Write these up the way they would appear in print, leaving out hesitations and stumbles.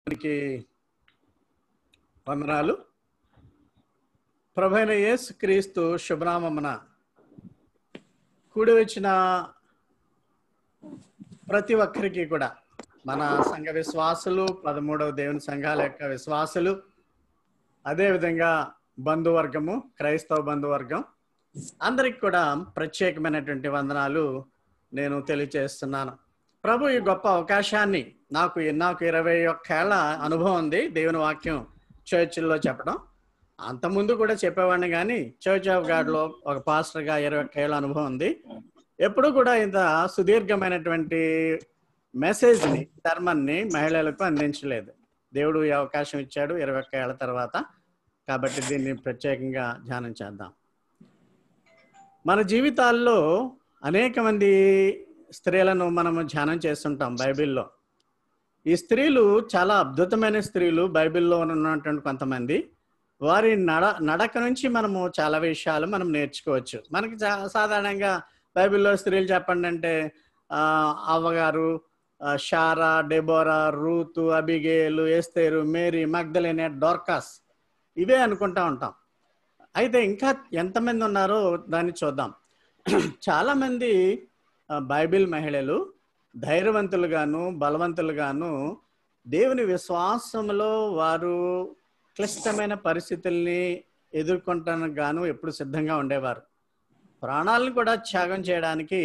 మనకి వందనాలు. ప్రభువైన యేసు క్రీస్తు శుభనామమున కూడి వచ్చిన ప్రతి ఒక్కరికి కూడా మన సంఘ విశ్వాసులు, 13వ దేవుని సంఘాల యొక్క విశ్వాసులు, అదేవిధంగా బంధువర్గము, క్రైస్తవ బంధువర్గం అందరికి కూడా ప్రత్యేకమైనటువంటి వందనాలు నేను తెలియజేస్తున్నాను. ప్రభు ఈ గొప్ప అవకాశాన్ని నాకు 21 ఏళ్ల అనుభవం ఉంది దేవుని వాక్యం చర్చిల్లో చెప్పడం. అంతకుముందు కూడా చెప్పేవాడిని, కానీ చర్చ్ ఆఫ్ గాడ్లో ఒక పాస్టర్గా 21 ఏళ్ల అనుభవం ఉంది. ఎప్పుడు కూడా ఇంత సుదీర్ఘమైనటువంటి మెసేజ్ని, ధర్మాన్ని మహిళలకు అందించలేదు. దేవుడు ఈ అవకాశం ఇచ్చాడు 21 ఏళ్ల తర్వాత. కాబట్టి దీన్ని ప్రత్యేకంగా ధ్యానం చేద్దాం. మన జీవితాల్లో అనేక మంది స్త్రీలను మనము ధ్యానం చేస్తుంటాం బైబిల్లో. ఈ స్త్రీలు చాలా అద్భుతమైన స్త్రీలు. బైబిల్లో ఉన్నటువంటి కొంతమంది వారి నడక నుంచి మనము చాలా విషయాలు మనం నేర్చుకోవచ్చు. మనకి సాధారణంగా బైబిల్లో స్త్రీలు చెప్పండి అంటే అవ్వగారు, షారా, డెబోరా, రూతు, అబిగేలు, ఎస్తేరు, మేరీ, మగ్దలేనే, డోర్కాస్, ఇవే అనుకుంటా ఉంటాం. అయితే ఇంకా ఎంతమంది ఉన్నారో దాన్ని చూద్దాం. చాలామంది బైబిల్ మహిళలు ధైర్యవంతులుగాను, బలవంతులుగాను, దేవుని విశ్వాసంలో వారు క్లిష్టమైన పరిస్థితుల్ని ఎదుర్కొంటానికి గాను ఎప్పుడు సిద్ధంగా ఉండేవారు. ప్రాణాలను కూడా త్యాగం చేయడానికి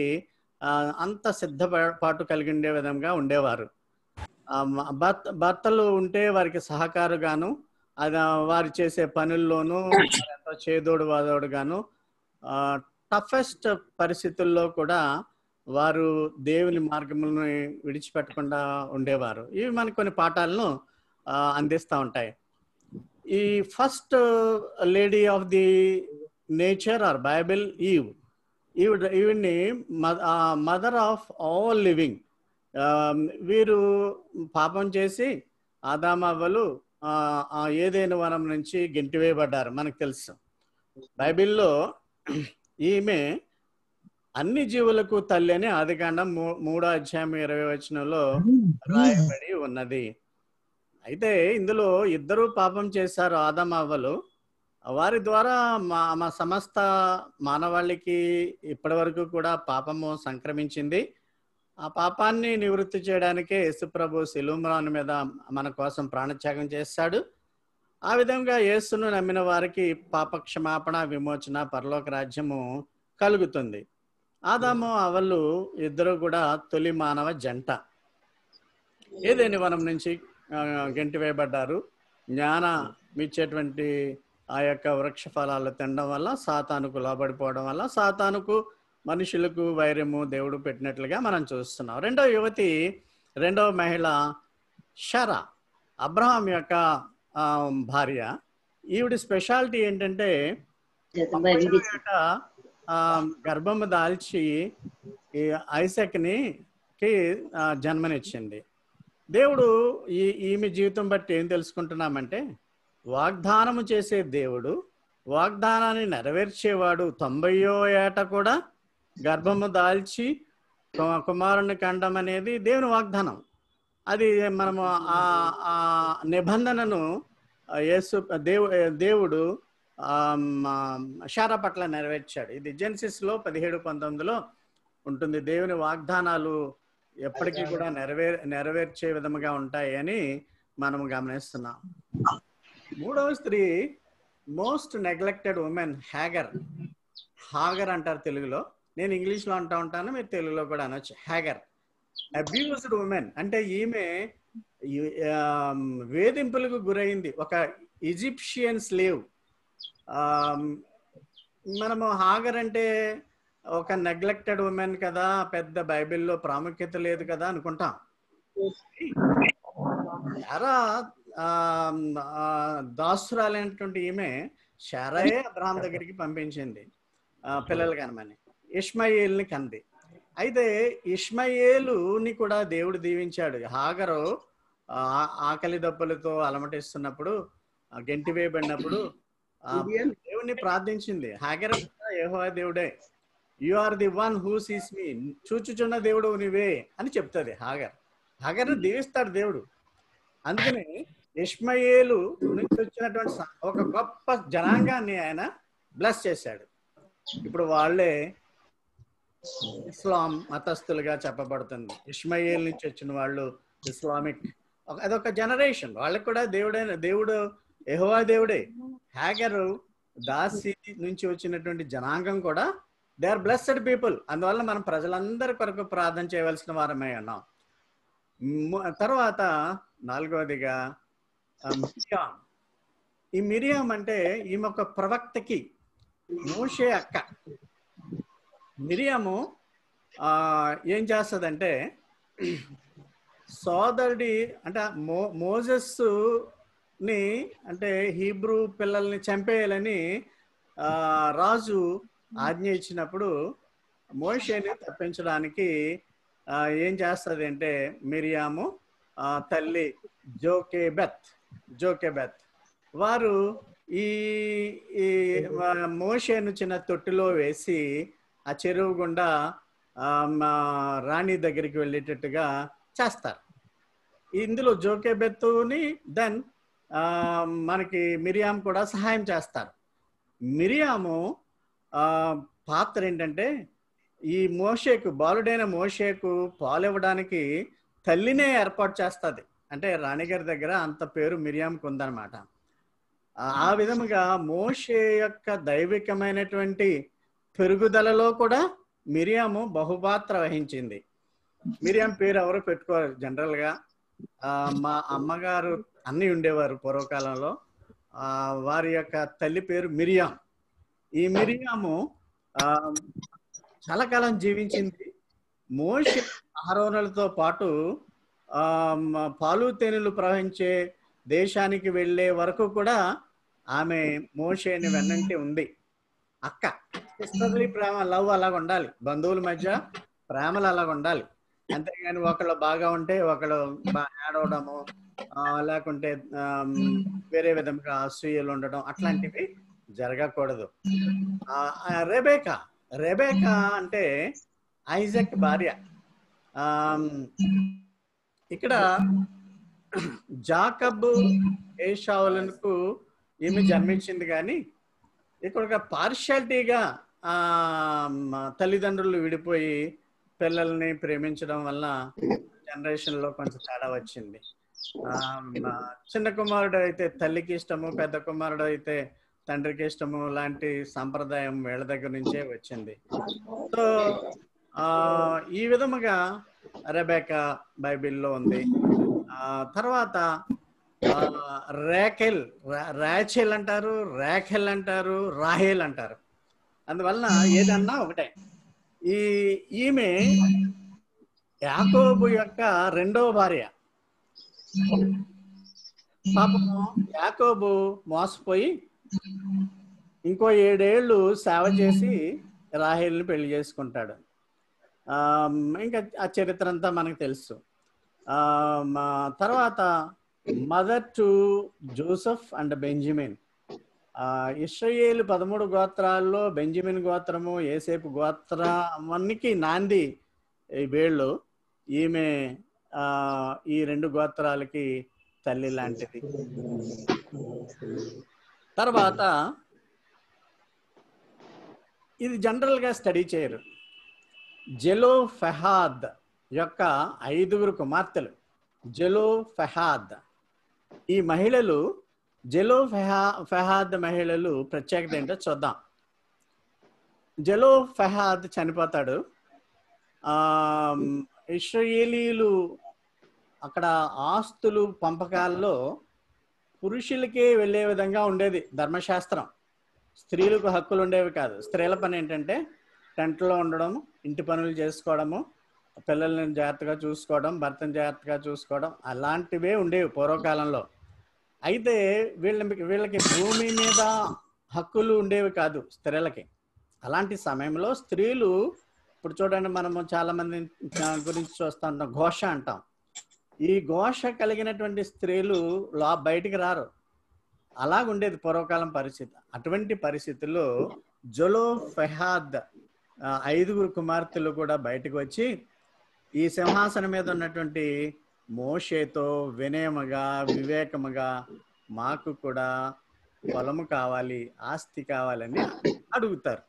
అంత సిద్ధపాటు కలిగి ఉండే విధంగా ఉండేవారు. భర్తలు ఉంటే వారికి సహకారుగాను, అది వారు చేసే పనుల్లోనూ ఎంతో చేదోడు వాదోడుగాను, టఫెస్ట్ పరిస్థితుల్లో కూడా వారు దేవుని మార్గములను విడిచిపెట్టకుండా ఉండేవారు. ఇవి మనకు కొన్ని పాఠాలను అందిస్తూ ఉంటాయి. ఈ first lady of the nature or Bible ఈవిడ్ని మదర్ ఆఫ్ ఆల్ లివింగ్. వీరు పాపం చేసి ఆదామవ్వలు ఏదైనా వనం నుంచి గెంటివేయబడ్డారు, మనకు తెలుసు. బైబిల్లో ఈమె అన్ని జీవులకు తల్లి అని ఆదికాండం 3వ అధ్యాయం 20వ వచనంలో రాయబడి ఉన్నది. అయితే ఇందులో ఇద్దరు పాపం చేశారు, ఆదామవ్వలు. వారి ద్వారా మా సమస్త మానవాళికి ఇప్పటి వరకు కూడా పాపము సంక్రమించింది. ఆ పాపాన్ని నివృత్తి చేయడానికే యేసుప్రభు శిలువ మీద మన కోసం ప్రాణత్యాగం చేశాడు. ఆ విధంగా యేసును నమ్మిన వారికి పాప క్షమాపణ, విమోచన, పరలోక రాజ్యము కలుగుతుంది. ఆదాము అవ్వలు ఇద్దరు కూడా తొలి మానవ జంట. ఏదేని వనం నుంచి గెంటివేయబడ్డారు. జ్ఞానమిచ్చేటువంటి ఆ యొక్క వృక్ష ఫలాలు తినడం వల్ల, సాతానుకు లోబడిపోవడం వల్ల, సాతానుకు మనుషులకు వైరము దేవుడు పెట్టినట్లుగా మనం చూస్తున్నాం. రెండవ మహిళ షారా, అబ్రహాం యొక్క భార్య. ఈవిడ స్పెషాలిటీ ఏంటంటే గర్భము దాల్చి ఐసాక్ని జన్మనిచ్చింది. దేవుడు ఈమె జీవితం బట్టి ఏం తెలుసుకుంటున్నామంటే, వాగ్దానము చేసే దేవుడు, వాగ్దానాన్ని నెరవేర్చేవాడు. 90వ ఏట కూడా గర్భము దాల్చి కుమారుని కండం అనేది దేవుని వాగ్దానం. అది మనము ఆ నిబంధనను దేవుడు షారా పట్ల నెరవేర్చాడు. ఇది జెనసిస్లో 17:19 ఉంటుంది. దేవుని వాగ్దానాలు ఎప్పటికీ కూడా నెరవేర్చే విధముగా ఉంటాయి అని మనము గమనిస్తున్నాం. మూడవ స్త్రీ మోస్ట్ నెగ్లెక్టెడ్ ఉమెన్, హాగర్ అంటారు తెలుగులో. నేను ఇంగ్లీష్లో అంటూ ఉంటాను, మీరు తెలుగులో కూడా అనొచ్చు. హ్యాగర్, అబ్యూజ్డ్ ఉమెన్ అంటే ఈమె వేధింపులకు గురైంది. ఒక ఈజిప్షియన్ స్లేవ్. మనము హాగర్ అంటే ఒక నెగ్లెక్టెడ్ ఉమెన్ కదా, పెద్ద బైబిల్లో ప్రాముఖ్యత లేదు కదా అనుకుంటాం. శారా దాసురాలైనటువంటి ఈమె శారాయే అబ్రహాం దగ్గరికి పంపించింది పిల్లలు కనమని. ఇష్మాయేల్ని కంది. అయితే ఇష్మాయేలుని కూడా దేవుడు దీవించాడు. హాగరు ఆకలి దప్పులతో అలమటిస్తున్నప్పుడు, గెంటివేయబడినప్పుడు దేవుణ్ణి ప్రార్థించింది. హాగర్ యెహోవా దేవుడే, you are the one who sees me, చూచుచున్న దేవుడు నీవే అని చెప్తుంది హాగర్. హాగర్ని దీవిస్తాడు దేవుడు. అందుకని ఇష్మాయేలు నుంచి వచ్చినటువంటి ఒక గొప్ప జనాంగాన్ని ఆయన బ్లెస్ చేశాడు. ఇప్పుడు వాళ్ళే ఇస్లాం మతస్థులుగా చెప్పబడుతుంది. ఇష్మాయేల్ నుంచి వచ్చిన వాళ్ళు ఇస్లామిక్, అదొక జనరేషన్. వాళ్ళకి కూడా దేవుడు యెహోవా దేవుడే. హ్యాగరు దాసి నుంచి వచ్చినటువంటి జనాంగం కూడా దే ఆర్ బ్లెస్డ్ పీపుల్. అందువల్ల మనం ప్రజలందరి కొరకు ప్రార్థన చేయవలసిన వారమై ఉన్నాం. తర్వాత 4వదిగా మిరియాం. ఈ మిరియాం అంటే ఈమె ఒక ప్రవక్తకి మోషే అక్క. మిరియాము ఏం చేస్తుందంటే సోదరుడి అంటే మోజెస్ని అంటే హీబ్రూ పిల్లల్ని చంపేయాలని రాజు ఆజ్ఞ ఇచ్చినప్పుడు మోషేని తప్పించడానికి ఏం చేస్తుంది అంటే మిరియాము తల్లి జోకెబెత్ వారు ఈ మోషేను చిన్న తొట్టిలో వేసి ఆ చెరువు గుండా రాణి దగ్గరికి వెళ్ళేటట్టుగా చేస్తారు. ఇందులో జోకెబెత్తుని దెన్ మనకి మిరియాం కూడా సహాయం చేస్తారు. మిరియాము పాత్ర ఏంటంటే ఈ మోషేకు, బాలుడైన మోషేకు పాలు ఇవ్వడానికి తల్లినే ఏర్పాటు చేస్తుంది. అంటే రాణిగారి దగ్గర అంత పేరు మిరియాంకు ఉందన్నమాట. ఆ విధముగా మోషే యొక్క దైవికమైనటువంటి పెరుగుదలలో కూడా మిరియాము బహుపాత్ర వహించింది. మిరియాం పేరు ఎవరు పెట్టుకోరు జనరల్గా. మా అమ్మగారు అన్నీ ఉండేవారు పూర్వకాలంలో. వారి యొక్క తల్లి పేరు మిరియాం. ఈ మిరియాము చాలా కాలం జీవించింది. మోషే అహరోనులతో పాటు పాలు తేనెలు ప్రవహించే దేశానికి వెళ్ళే వరకు కూడా ఆమె మోషేని వెన్నంటి ఉంది. అక్క సిస్టర్లీ ప్రేమ, లవ్ అలాగ ఉండాలి. బంధువుల మధ్య ప్రేమలు అలాగ ఉండాలి. అంతేగాని ఒకళ్ళు బాగా ఉంటే ఒకళ్ళు ఏడవడము, లేకుంటే వేరే విధంగా అసూయలు ఉండడం అట్లాంటివి జరగకూడదు. రెబేకా అంటే ఐజాక్ భార్య. ఇక్కడ జాకబ్ ఏషావులకు ఈమె జన్మించింది. కానీ ఇక్కడ ఒక పార్షాలిటీగా తల్లిదండ్రులు విడిపోయి పిల్లల్ని ప్రేమించడం వల్ల జనరేషన్లో కొంచెం తేడా వచ్చింది. చిన్న కుమారుడు అయితే తల్లికి ఇష్టము, పెద్ద కుమారుడు అయితే తండ్రికి ఇష్టము లాంటి సంప్రదాయం వీళ్ళ దగ్గర నుంచే వచ్చింది. సో ఈ విధముగా రెబెకా బైబిల్లో ఉంది. తర్వాత రాచెల్ అంటారు, రాఖెల్ అంటారు, రాహేల్ అంటారు. అందువలన ఏదన్నా ఒకటే. ఈమె యాకోబు యొక్క రెండవ భార్య. పాపము యాకోబు మోసపోయి ఇంకో 7 ఏళ్ళు సేవ చేసి రాహేల్ని పెళ్లి చేసుకుంటాడు. ఇంకా ఆ చరిత్ర అంతా మనకు తెలుసు. తర్వాత mother to Joseph and Benjamin. ఇశ్రాయేలు 13 గోత్రాల్లో బెంజమిన్ గోత్రము, యోసేపు గోత్రానికి నాంది వీళ్ళు. ఈమె ఈ 2 గోత్రాలకి తల్లి లాంటిది. తర్వాత ఇది జనరల్గా స్టడీ చేయరు. జెలోఫెహాద్ యొక్క 5 కుమార్తెలు. జెలోఫెహాద్ ఈ మహిళలు, జెలోఫెహాద్ మహిళలు ప్రత్యేకత ఏంటో చూద్దాం. జెలోఫెహాద్ చనిపోతాడు. ఇశ్రాయేలీలు అక్కడ ఆస్తులు పంపకాల్లో పురుషులకే వెళ్ళే విధంగా ఉండేది ధర్మశాస్త్రం. స్త్రీలకు హక్కులు ఉండేవి కాదు. స్త్రీల పని ఏంటంటే టెంట్లో ఉండడం, ఇంటి పనులు చేసుకోవడము, పిల్లల్ని జాగ్రత్తగా చూసుకోవడం, భర్తను జాగ్రత్తగా చూసుకోవడం, అలాంటివే ఉండేవి పూర్వకాలంలో. అయితే వీళ్ళకి భూమి మీద హక్కులు ఉండేవి కాదు స్త్రీలకి. అలాంటి సమయంలో స్త్రీలు, ఇప్పుడు చూడండి, మనము చాలా మంది గురించి చూస్తూ ఉంటాం, ఘోష అంటాం. ఈ ఘోష కలిగినటువంటి స్త్రీలు బయటికి రారు. అలాగుండేది పూర్వకాలం పరిస్థితి. అటువంటి పరిస్థితుల్లో జెలోఫెహాద్ 5 కుమార్తెలు కూడా బయటకు వచ్చి ఈ సింహాసనం మీద ఉన్నటువంటి మోషేతో వినయముగా వివేకముగా మాకు కూడా పొలము కావాలి, ఆస్తి కావాలని అడుగుతారు.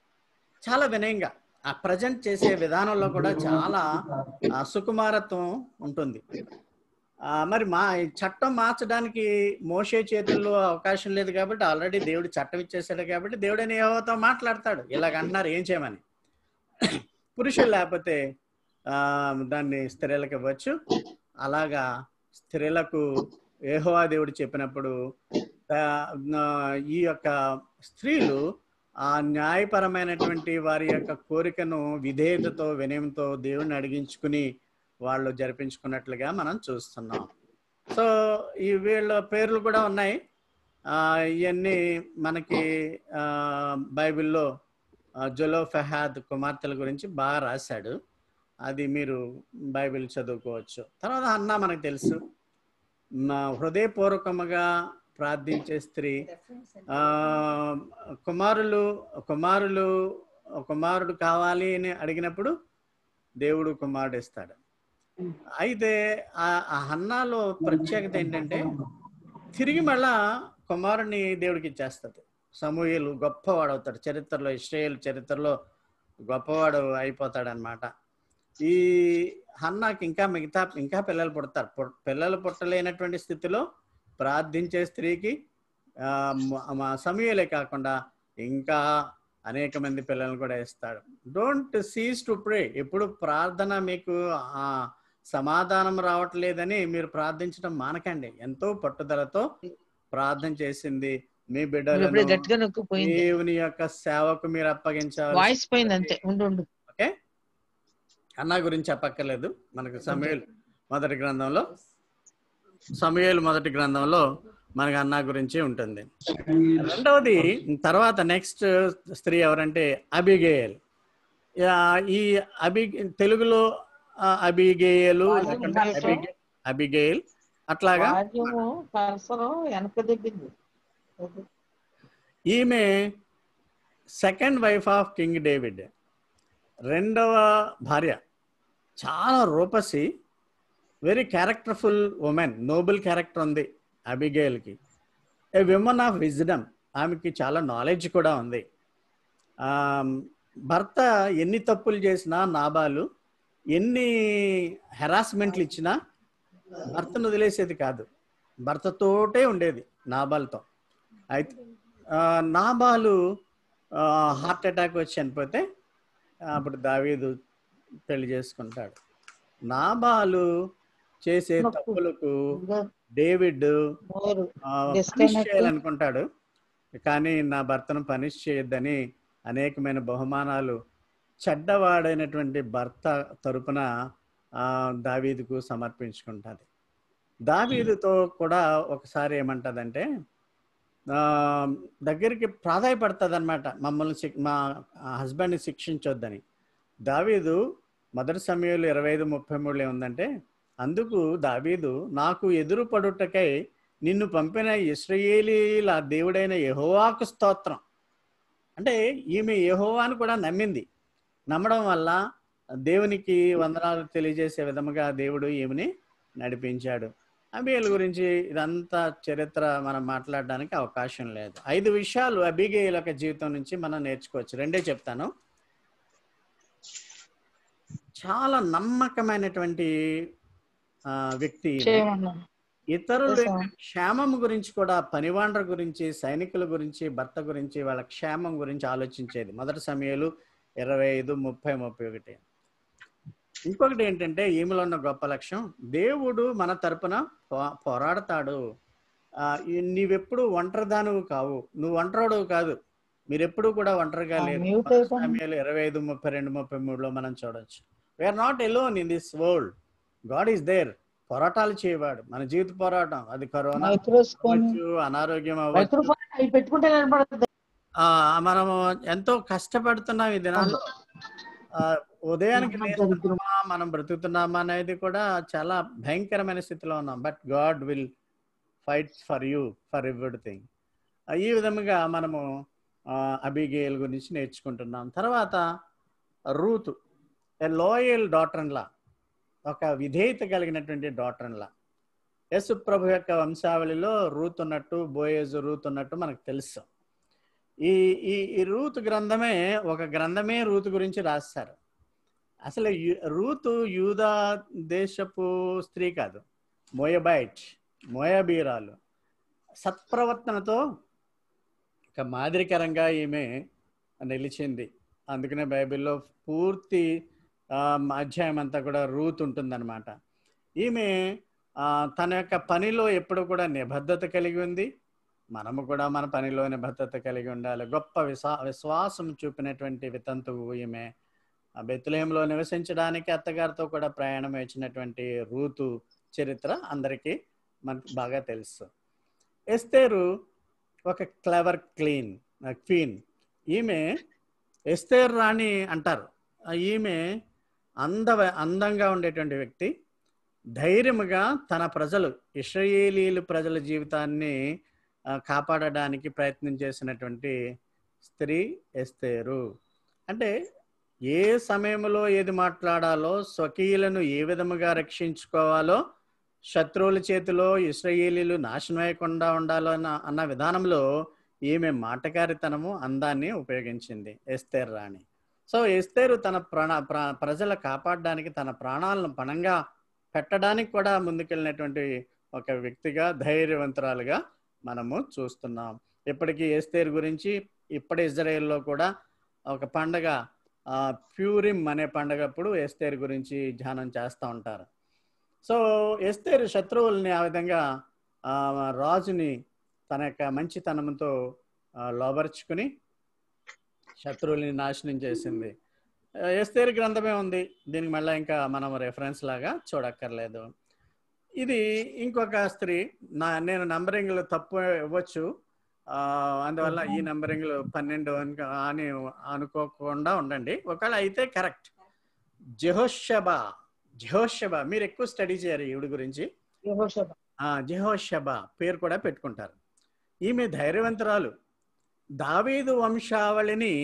చాలా వినయంగా ఆ ప్రజెంట్ చేసే విధానంలో కూడా చాలా సుకుమారత్వం ఉంటుంది. మరి ఈ చట్టం మార్చడానికి మోషే చేతుల్లో అవకాశం లేదు కాబట్టి, ఆల్రెడీ దేవుడు చట్టం ఇచ్చేసాడు కాబట్టి దేవుడని యెహోవాతో మాట్లాడతాడు. ఇలాగ అంటున్నారు ఏం చేయమని. పురుషులు లేకపోతే దాన్ని స్త్రీలకు ఇవ్వచ్చు. అలాగా స్త్రీలకు యెహోవా దేవుడు చెప్పినప్పుడు ఈ యొక్క స్త్రీలు ఆ న్యాయపరమైనటువంటి వారి యొక్క కోరికను విధేయతతో వినయంతో దేవుణ్ణి అడిగించుకుని వాళ్ళు జరిపించుకున్నట్లుగా మనం చూస్తున్నాం. సో ఈ వీళ్ళ పేర్లు కూడా ఉన్నాయి. ఇవన్నీ మనకి బైబిల్లో జొలోఫెహాద్ కుమార్తెల గురించి బాగా రాశాడు. అది మీరు బైబిల్ చదువుకోవచ్చు. తర్వాత హన్నా మనకు తెలుసు, హృదయపూర్వకముగా ప్రార్థించే స్త్రీ. కుమారుడు కావాలి అని అడిగినప్పుడు దేవుడు కుమారుడు ఇస్తాడు. అయితే ఆ హన్నాలో ప్రత్యేకత ఏంటంటే తిరిగి మళ్ళా కుమారుని దేవుడికి ఇచ్చేస్తుంది. సమూయేలు గొప్పవాడు అవుతాడు చరిత్రలో, ఇశ్రాయేలు చరిత్రలో గొప్పవాడు అయిపోతాడు అనమాట. ఈ హన్నాకి ఇంకా పిల్లలు పుడతారు. పిల్లలు పుట్టలేనటువంటి స్థితిలో ప్రార్థించే స్త్రీకి సమూయేలే కాకుండా ఇంకా అనేక మంది పిల్లలను కూడా ఇస్తాడు. Don't cease to pray. ఎప్పుడు ప్రార్థన మీకు సమాధానం రావట్లేదని మీరు ప్రార్థించడం మానకండి. ఎంతో పట్టుదలతో ప్రార్థన చేసింది మీ బిడ్డలను దేవుని యొక్క సేవకు మీరు అప్పగించాలి. ఓకే, అన్నా గురించి చెప్పక్కర్లేదు. మనకు సమూయేలు మొదటి గ్రంథంలో మనకు అన్నా గురించి ఉంటుంది. రెండవది తర్వాత నెక్స్ట్ స్త్రీ ఎవరంటే అబిగేయల్. ఈ తెలుగులో అబిగేయలు అబిగేయల్ అట్లాగా. ఈమె second wife of king David, రెండవ భార్య. చాలా రూపసి, వెరీ క్యారెక్టర్ఫుల్ ఉమెన్, నోబుల్ క్యారెక్టర్ ఉంది అబిగేయల్కి. ఏ విమన్ ఆఫ్ విజ్డమ్, ఆమెకి చాలా నాలెడ్జ్ కూడా ఉంది. భర్త ఎన్ని తప్పులు చేసినా, నాబాలు ఎన్ని హెరాస్మెంట్లు ఇచ్చినా భర్తను వదిలేసేది కాదు, భర్తతోటే ఉండేది నాబాల్తో. అయితే నాబాలు హార్ట్ అటాక్ వచ్చి చనిపోతే అప్పుడు దావీదు పెళ్లి చేసుకుంటాడు. నాబాలు చేసే తప్పులకు డేవిడ్ పనిష్ చేయాలనుకుంటాడు, కానీ నా భర్తను పనిష్ చేయొద్దని అనేకమైన బహుమానాలు చెడ్డవాడైనటువంటి భర్త తరపున దావీదుకు సమర్పించుకుంటుంది. దావీదుతో కూడా ఒకసారి ఏమంటదంటే దగ్గరికి ప్రాధాయపడుతుంది అనమాట, మా హస్బెండ్ని శిక్షించొద్దని. దావీదు మొదటి సమయంలో 25:33 ఉందంటే, అందుకు దావీదు, నాకు ఎదురు పడుటకై నిన్ను పంపిన ఇశ్రాయేలీల దేవుడైన యెహోవాకు స్తోత్రం. అంటే ఈమె యెహోవాను కూడా నమ్మింది. నమ్మడం వల్ల దేవునికి వందనాలు తెలియజేసే విధముగా దేవుడు ఈమెని నడిపించాడు. అబిగేల్ గురించి ఇదంతా చరిత్ర మనం మాట్లాడడానికి అవకాశం లేదు. 5 విషయాలు అబిగేల్ యొక్క జీవితం నుంచి మనం నేర్చుకోవచ్చు. 2 చెప్తాను. చాలా నమ్మకమైనటువంటి వ్యక్తి. ఇతరుల క్షేమం గురించి కూడా, పనివాండ్ర గురించి, సైనికుల గురించి, భర్త గురించి, వాళ్ళ క్షేమం గురించి ఆలోచించేది. మొదటి సమయాలు 25:30-31. ఇంకొకటి ఏంటంటే ఈమెలో ఉన్న గొప్ప లక్ష్యం, దేవుడు మన తరపున పోరాడతాడు. నీవెప్పుడు ఒంటరిదానువు కావు, నువ్వు ఒంటరివాడువు కాదు, మీరెప్పుడు కూడా ఒంటరిగా లేరు. 25:32-33 మనం చూడొచ్చు. We are not alone in this world, God is there. పోరాటాలు చేయవాడు, మన జీవిత పోరాటం. అది కరోనా అవ్వచ్చు, అనారోగ్యం అవ్వచ్చు, మనము ఎంతో కష్టపడుతున్నాం ఈ దినాల్లో. ఉదయానికి లేస్తున్నామా, మనం బ్రతుకుతున్నామా అనేది కూడా చాలా భయంకరమైన స్థితిలో ఉన్నాం. But God will fight for you for everything. ఈ విధముగా మనము అబిగేల్ గురించి నేర్చుకుంటున్నాం. తర్వాత Ruth, A loyal daughter in law. ఒక విధేయత కలిగినటువంటి డాటర్లా. యేసు ప్రభు యొక్క వంశావళిలో రూత్ ఉన్నట్టు, బోయేజు రూత్ ఉన్నట్టు మనకు తెలుసు. ఈ ఈ ఈ రూత్ గ్రంథమే ఒక గ్రంథమే రూత్ గురించి రాస్తారు. అసలు రూతు యూదా దేశపు స్త్రీ కాదు, మోయాబీరాలు. సత్ప్రవర్తనతో ఒక మాదిరికరంగా ఈమె నిలిచింది. అందుకనే బైబిల్లో పూర్తి అధ్యాయం అంతా కూడా రూత్ ఉంటుందన్నమాట. ఈమె తన యొక్క పనిలో ఎప్పుడు కూడా నిబద్ధత కలిగి ఉంది. మనము కూడా మన పనిలో నిబద్ధత కలిగి ఉండాలి. గొప్ప విశ్వాసం చూపినటువంటి వితంతువు ఈమె. బెత్లెహేంలో నివసించడానికి అత్తగారితో కూడా ప్రయాణం వేసినటువంటి రూతు చరిత్ర అందరికీ మనకు బాగా తెలుసు. ఎస్తేరు ఒక క్లెవర్ క్వీన్. ఈమె ఎస్తేరు రాణి అంటారు. ఈమె అందంగా ఉండేటువంటి వ్యక్తి. ధైర్యముగా తన ప్రజలు, ఇశ్రాయేలీలు ప్రజల జీవితాన్ని కాపాడడానికి ప్రయత్నం చేసినటువంటి స్త్రీ ఎస్తేరు. అంటే ఏ సమయంలో ఏది మాట్లాడాలో, స్వకీయులను ఏ విధముగా రక్షించుకోవాలో, శత్రువుల చేతిలో ఇశ్రాయేలీలు నాశనం అయ్యకుండా ఉండాలో అన్న విధానంలో ఈమె మాటకారితనము, అందాన్ని ఉపయోగించింది ఎస్తేరు రాణి. సో ఎస్తేరు తన ప్రజల కాపాడడానికి, తన ప్రాణాలను పణంగా పెట్టడానికి కూడా ముందుకెళ్ళినటువంటి ఒక వ్యక్తిగా, ధైర్యవంతురాలుగా మనము చూస్తున్నాం. ఇప్పటికీ ఎస్తేరు గురించి ఇప్పటి ఇజ్రాయెల్లో కూడా ఒక పండగ, ప్యూరిమ్ అనే పండగప్పుడు ఎస్తేరు గురించి ధ్యానం చేస్తూ ఉంటారు. సో ఎస్తేరు శత్రువుల్ని ఆ విధంగా రాజుని తన యొక్క మంచితనంతో లోబర్చుకుని శత్రువుల్ని నాశనం చేసింది. ఎస్తేరు గ్రంథమే ఉంది, దీనికి మళ్ళీ ఇంకా మనం రెఫరెన్స్ లాగా చూడక్కర్లేదు. ఇది ఇంకొక స్త్రీ. నేను నంబరింగ్లు తప్పు ఇవ్వచ్చు, అందువల్ల ఈ నంబరింగ్లు 12 అని అనుకోకుండా ఉండండి. ఒకవేళ అయితే కరెక్ట్. జెహోషబా మీరు ఎక్కువ స్టడీ చేయరు ఈవిడ గురించి. జెహోషబా పేరు కూడా పెట్టుకుంటారు. ఈమె ధైర్యవంతురాలు. దావీదు వంశావళిని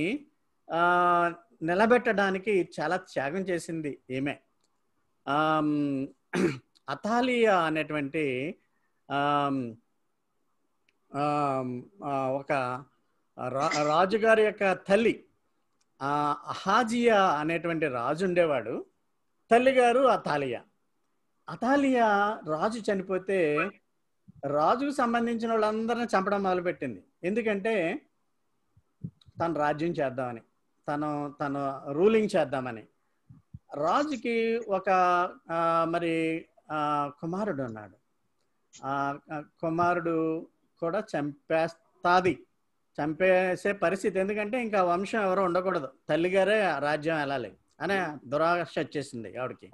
నిలబెట్టడానికి చాలా త్యాగం చేసింది ఈమె. అతాలియా అనేటువంటి ఒక రాజుగారి యొక్క తల్లి, అహాజియా అనేటువంటి రాజు ఉండేవాడు. తల్లిగారు అతాలియా రాజు చనిపోతే రాజుకు సంబంధించిన వాళ్ళందరినీ చంపడం మొదలుపెట్టింది. ఎందుకంటే తను రాజ్యం చేద్దామని, తను రూలింగ్ చేద్దామని. రాజుకి ఒక కుమారుడు ఉన్నాడు. కుమారుడు కూడా చంపేసే పరిస్థితి. ఎందుకంటే ఇంకా వంశం ఎవరో ఉండకూడదు, తల్లిగారే రాజ్యం వెళ్ళాలి అనే దురాశ వచ్చేసింది ఆవిడకి.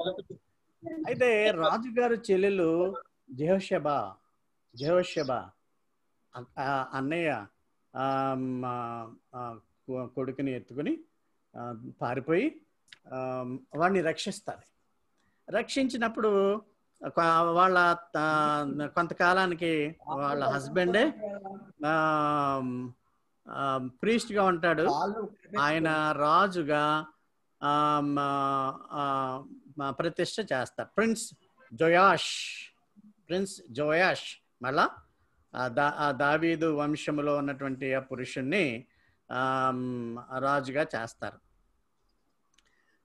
అయితే రాజుగారు చెల్లెలు జెహోషబా అన్నయ్య కొడుకుని ఎత్తుకుని పారిపోయి వాడిని రక్షిస్తారు. రక్షించినప్పుడు వాళ్ళ కొంతకాలానికి వాళ్ళ హస్బెండే ప్రీస్ట్గా ఉంటాడు. ఆయన రాజుగా ప్రతిష్ఠ చేస్తారు. ప్రిన్స్ జోయాష్ మళ్ళా దావీదు వంశములో ఉన్నటువంటి ఆ పురుషుణ్ణి రాజుగా చేస్తారు.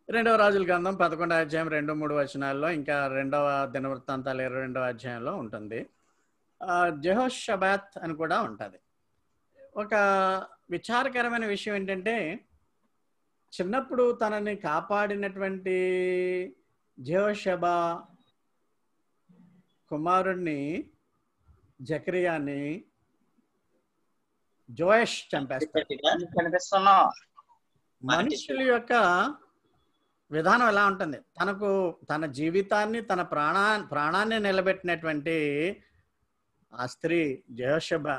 2వ రాజుల గ్రంథం 11వ అధ్యాయం 2-3 వచనాల్లో, ఇంకా 2వ దినవృత్తాంతాలు 22వ అధ్యాయంలో ఉంటుంది. జెహోషబాత్ అని కూడా ఉంటుంది. ఒక విచారకరమైన విషయం ఏంటంటే, చిన్నప్పుడు తనని కాపాడినటువంటి జెహోషబా కుమారుణ్ణి జకరియాని జోయష్ చంపేస్తాడు. మనుషుల యొక్క విధానం ఎలా ఉంటుంది? తన జీవితాన్ని, తన ప్రాణాన్ని నిలబెట్టినటువంటి ఆ స్త్రీ జెహోషబా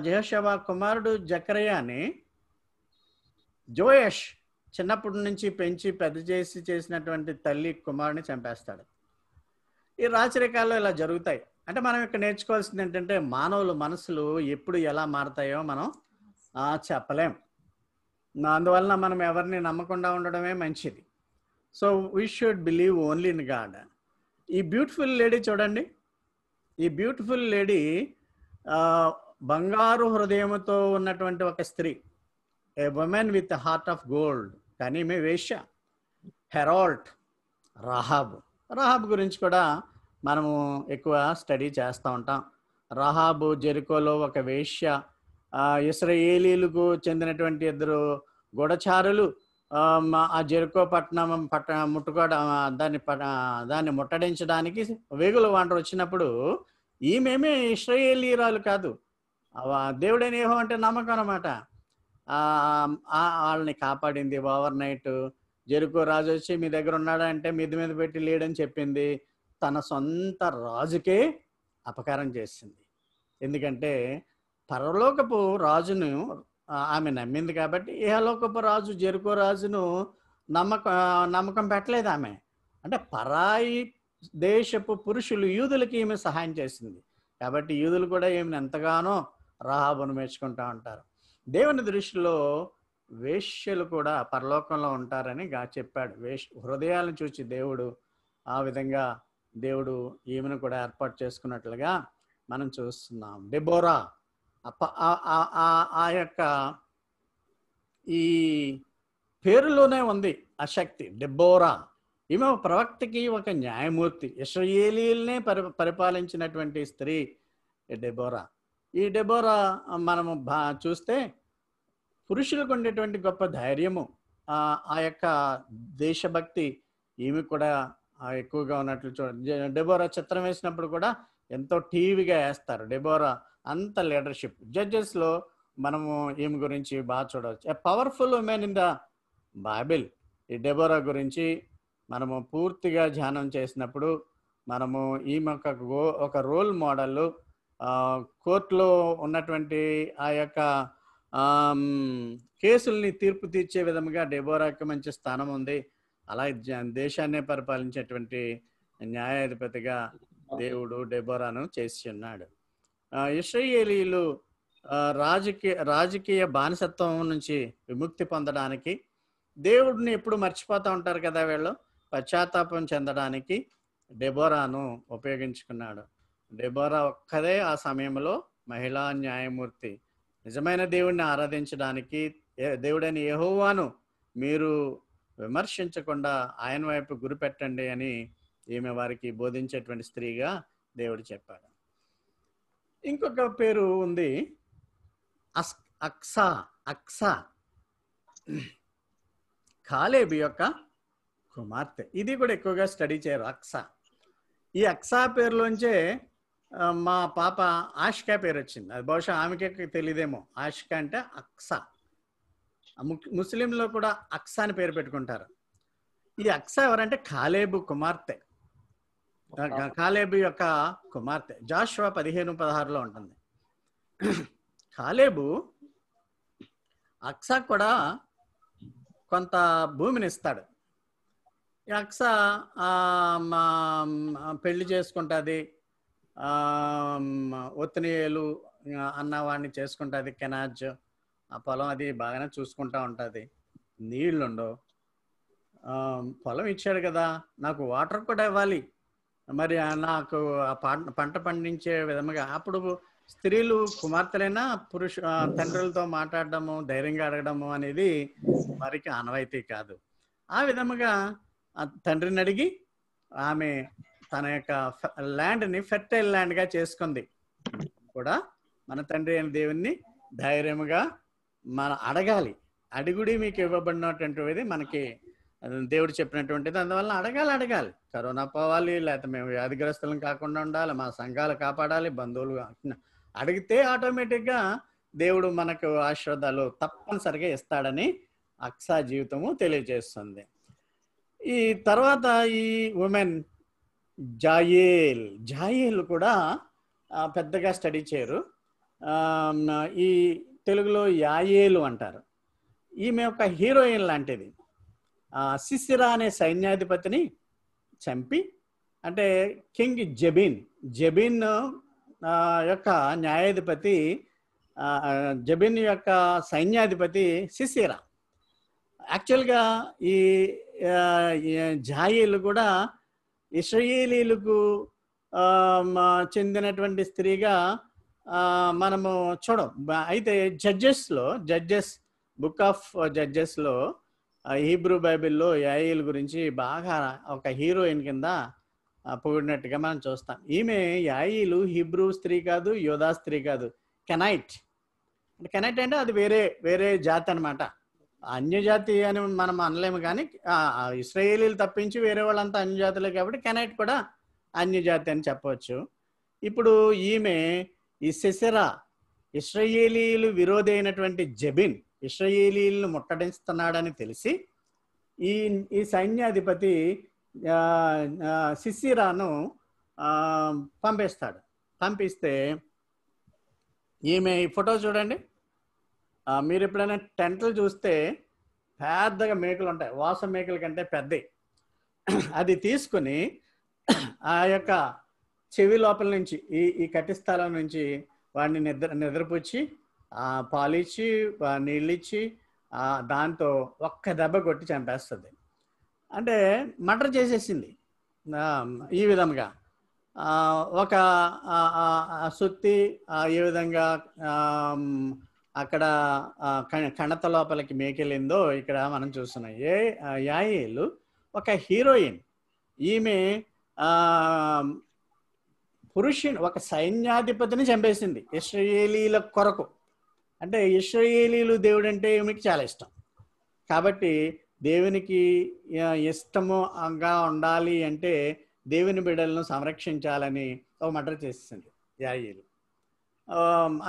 జెహోషబా కుమారుడు జకర్యాని జోయష్ చిన్నప్పటి నుంచి పెంచి పెద్ద చేసినటువంటి తల్లి కుమారుని చంపేస్తాడు. ఈ రాచరికాల్లో ఇలా జరుగుతాయి. అంటే మనం ఇక్కడ నేర్చుకోవాల్సింది ఏంటంటే, మానవుల మనసులు ఎప్పుడు ఎలా మారతాయో మనం చెప్పలేం. అందువలన మనం ఎవరిని నమ్మకుండా ఉండడమే మంచిది. So we should believe only in God. ఈ బ్యూటిఫుల్ లేడీ చూడండి, ఈ బ్యూటిఫుల్ లేడీ బంగారు హృదయముతో ఉన్నటువంటి ఒక స్త్రీ, a woman with heart of gold. కానీ ఈమె వేశ్య. హెరాల్ట్ రాహాబ్. రాహాబ్ గురించి కూడా మనము ఎక్కువ స్టడీ చేస్తూ ఉంటాం. రాహాబు జెరికోలో ఒక వేశ్య. ఇశ్రాయేలీలకు చెందినటువంటి 2 గూఢచారులు ఆ జెరికో పట్టణం దాన్ని ముట్టడించడానికి వేగుల వాంటర్ వచ్చినప్పుడు ఈమెమే ఇశ్రాయేలీరాలు కాదు, దేవుడైన యెహోవా అంటే నమ్మకం అన్నమాట. వాళ్ళని కాపాడింది. ఓవర్ నైట్ జెరికో రాజు వచ్చి మీ దగ్గర ఉన్నాడా అంటే మిద్ది మీద పెట్టి లేడని చెప్పింది. తన సొంత రాజుకే అపకారం చేసింది. ఎందుకంటే పరలోకపు రాజును ఆమె నమ్మింది కాబట్టి ఇహలోకపు రాజు జెరికో రాజును నమ్మకం పెట్టలేదు ఆమె. అంటే పరాయి దేశపు పురుషులు యూదులకి ఈమె సహాయం చేసింది కాబట్టి యూదులు కూడా ఈమెను ఎంతగానో రాహాబును మెచ్చుకుంటా ఉంటారు. దేవుని దృష్టిలో వేశ్యలు కూడా పరలోకంలో ఉంటారని చెప్పాడు. హృదయాలను చూచి దేవుడు ఆ విధంగా దేవుడు ఈమెను కూడా ఏర్పాటు చేసుకున్నట్లుగా మనం చూస్తున్నాం. డెబోరా ఆ యొక్క ఈ పేరులోనే ఉంది ఆ శక్తి. డెబోరా ఈమె ప్రవక్తకి ఒక న్యాయమూర్తి. ఇశ్రాయేలీయుల్నే పరిపాలించినటువంటి స్త్రీ డెబోరా. ఈ డెబోరా మనము చూస్తే పురుషులకు ఉండేటువంటి గొప్ప ధైర్యము, ఆ యొక్క దేశభక్తి ఈమె కూడా ఎక్కువగా ఉన్నట్లు డెబోరా చిత్రం వేసినప్పుడు కూడా ఎంతో టీవీగా వేస్తారు. డెబోరా అంత లీడర్షిప్. జడ్జెస్లో మనము ఈమె గురించి బాగా చూడవచ్చు. A powerful women in the Bible. ఈ డెబోరా గురించి మనము పూర్తిగా ధ్యానం చేసినప్పుడు మనము ఈమె ఒక రోల్ మోడల్. కోర్టులో ఉన్నటువంటి ఆ యొక్క కేసుల్ని తీర్పు తీర్చే విధముగా డెబోరాకి మంచి స్థానం ఉంది. అలాగే దేశాన్ని పరిపాలించేటువంటి న్యాయాధిపతిగా దేవుడు డెబోరాను చేసి ఉన్నాడు. ఇశ్రాయేలీయులు రాజకీయ బానిసత్వం నుంచి విముక్తి పొందడానికి, దేవుడిని ఎప్పుడు మర్చిపోతూ ఉంటారు కదా వీళ్ళు, పశ్చాత్తాపం చెందడానికి డెబోరాను ఉపయోగించుకున్నాడు. డెబోరా ఒక్కదే ఆ సమయంలో మహిళా న్యాయమూర్తి. నిజమైన దేవుడిని ఆరాధించడానికి, దేవుడైన యెహోవాను మీరు విమర్శించకుండా ఆయన వైపు గురిపెట్టండి అని ఈమె వారికి బోధించేటువంటి స్త్రీగా దేవుడు చెప్పాడు. ఇంకొక పేరు ఉంది, అక్సా. కాలేబు యొక్క కుమార్తె. ఇది కూడా ఎక్కువగా స్టడీ చేయరు. ఈ అక్సా పేరులోంచే మా పాప ఆషికా పేరు వచ్చింది. అది బహుశా ఆమెకే తెలియదేమో. ఆషికా అంటే అక్సా. ముస్లింలో కూడా అక్సా అని పేరు పెట్టుకుంటారు. ఈ అక్సా ఎవరంటే కాలేబు కుమార్తె. కాలేబు యొక్క కుమార్తె. జాషువా 15:16 ఉంటుంది. కాలేబు అక్సా కూడా కొంత భూమిని ఇస్తాడు. ఈ అక్సా పెళ్లి చేసుకుంటుంది. ఒత్తినియేలు అన్నవాడిని చేసుకుంటుంది. కెనాజ్ ఆ పొలం అది బాగానే చూసుకుంటా ఉంటుంది. నీళ్లుండవు. పొలం ఇచ్చాడు కదా, నాకు వాటర్ కూడా ఇవ్వాలి, మరి నాకు ఆ పంట పండించే విధముగా. అప్పుడు స్త్రీలు కుమార్తెలైనా తండ్రులతో మాట్లాడడము, ధైర్యంగా అడగడము అనేది వారికి ఆనవాయితీ కాదు. ఆ విధముగా తండ్రిని అడిగి ఆమె తన యొక్క ల్యాండ్ని ఫెర్టైల్ ల్యాండ్గా చేసుకుంది. కూడా మన తండ్రి అయిన దేవుణ్ణి ధైర్యముగా మనం అడగాలి. అడుగుడి మీకు ఇవ్వబడినటువంటిది మనకి దేవుడు చెప్పినటువంటిది. అందువల్ల అడగాలి. కరోనా పోవాలి, లేకపోతే మేము వ్యాధిగ్రస్తులను కాకుండా ఉండాలి, మా సంఘాలు కాపాడాలి, బంధువులు అడిగితే ఆటోమేటిక్గా దేవుడు మనకు ఆశీర్వాదాలు తప్పనిసరిగా ఇస్తాడని అక్సా జీవితము తెలియజేస్తుంది. ఈ తర్వాత ఈ ఉమెన్ జాయేల్ కూడా పెద్దగా స్టడీ చేయరు. ఈ తెలుగులో యాయేలు అంటారు. ఈమె ఒక హీరోయిన్ లాంటిది. సిసిరా అనే సైన్యాధిపతిని చంపి, అంటే కింగ్ జబీన్ యొక్క న్యాయాధిపతి, జబీన్ యొక్క సైన్యాధిపతి సిసిరా. యాక్చువల్గా ఈ జాయిలు కూడా ఇశ్రాయేలీలకు చెందినటువంటి స్త్రీగా మనము చూడం. అయితే జడ్జెస్ బుక్ ఆఫ్ జడ్జెస్లో హీబ్రూ బైబిల్లో యాయేలు గురించి బాగా ఒక హీరోయిన్ కింద పొగిడినట్టుగా మనం చూస్తాం. ఈమె యాయేలు హీబ్రూ స్త్రీ కాదు, యోధా స్త్రీ కాదు, కెనైట్. కెనైట్ అంటే అది వేరే జాతి అనమాట. అన్యజాతి అని మనం అనలేము, కానీ ఇశ్రాయేలీలు తప్పించి వేరే వాళ్ళంతా అన్యజాతులే కాబట్టి కెనైట్ కూడా అన్యజాతి అని చెప్పవచ్చు. ఇప్పుడు ఈమె ఈ సిసెరా, ఇశ్రాయేలీలు విరోధి అయినటువంటి జబిన్ ఇశ్రాయేలీలను ముట్టడిస్తున్నాడని తెలిసి ఈ సైన్యాధిపతి సిసిరాను పంపిస్తే ఈమె ఈ ఫోటో చూడండి. మీరు ఎప్పుడైనా టెంట్లు చూస్తే పెద్దగా మేకలు ఉంటాయి, వాస మేకల కంటే పెద్దవి. అది తీసుకుని ఆ యొక్క చెవి లోపల నుంచి ఈ కటిస్థలం నుంచి వాడిని నిద్రపుచ్చి పాలిచ్చి నీళ్ళిచ్చి దాంతో ఒక్క దెబ్బ కొట్టి చంపేస్తుంది. అంటే మర్డర్ చేసేసింది. ఈ విధంగా ఒక సుత్తి ఏ విధంగా అక్కడ కణత లోపలికి మేకెళ్ళిందో ఇక్కడ మనం చూస్తున్నాం. యాయేలు ఒక హీరోయిన్. ఈమె ఒక సైన్యాధిపతిని చంపేసింది ఇశ్రాయేలీల కొరకు. అంటే ఇశ్రాయేలీలు దేవుడు అంటే ఈమెకి చాలా ఇష్టం కాబట్టి దేవునికి ఇష్టముగా ఉండాలి అంటే దేవుని బిడ్డలను సంరక్షించాలని ఒక మర్డర్ చేసింది యాయేలు.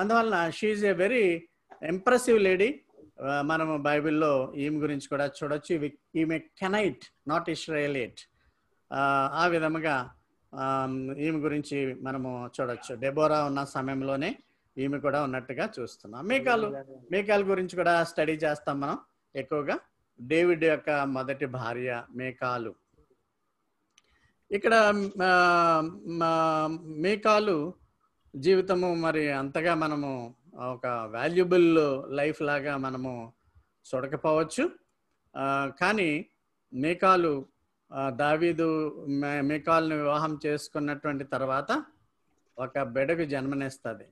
అందువలన she is a very impressive lady. మనము బైబిల్లో ఈమె గురించి కూడా చూడొచ్చు. ఈమె కెనైట్, నాట్ ఇశ్రాయేలియట్. ఆ విధముగా ఈమె గురించి మనము చూడొచ్చు. డెబోరా ఉన్న సమయంలోనే ఈమె కూడా ఉన్నట్టుగా చూస్తున్నాం. మేకాలు గురించి కూడా స్టడీ చేస్తాం మనం ఎక్కువగా. డేవిడ్ యొక్క మొదటి భార్య మేకాలు. ఇక్కడ మేకాలు జీవితము మరి అంతగా మనము ఒక వాల్యుబుల్ లైఫ్ లాగా మనము చూడకపోవచ్చు. కానీ మేకాలు దావీదు మేకాల్ని వివాహం చేసుకున్నటువంటి తర్వాత ఒక బిడ్డకు జన్మనిస్తుంది.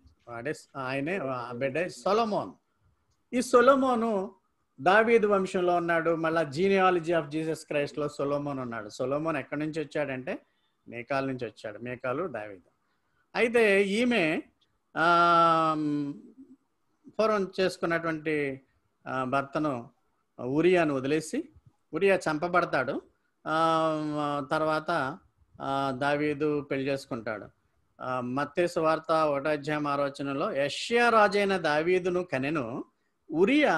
ఆయనే బిడ్డ సొలొమోన్. ఈ సొలొమోను దావీదు వంశంలో ఉన్నాడు. మళ్ళీ జీనియాలజీ ఆఫ్ జీసస్ క్రైస్ట్లో సొలొమోన్ ఉన్నాడు. సొలొమోన్ ఎక్కడి నుంచి వచ్చాడంటే మేకాల నుంచి వచ్చాడు. మేకాలు దావీదు. అయితే ఈమె పూర్వం చేసుకున్నటువంటి భర్తను ఉరియాను వదిలేసి, ఉరియా చంపబడతాడు. తర్వాత దావీదు పెళ్లి చేసుకుంటాడు. మత్తయి సువార్త 1:6 యెషయా రాజైన దావీదును కనెను, ఉరియా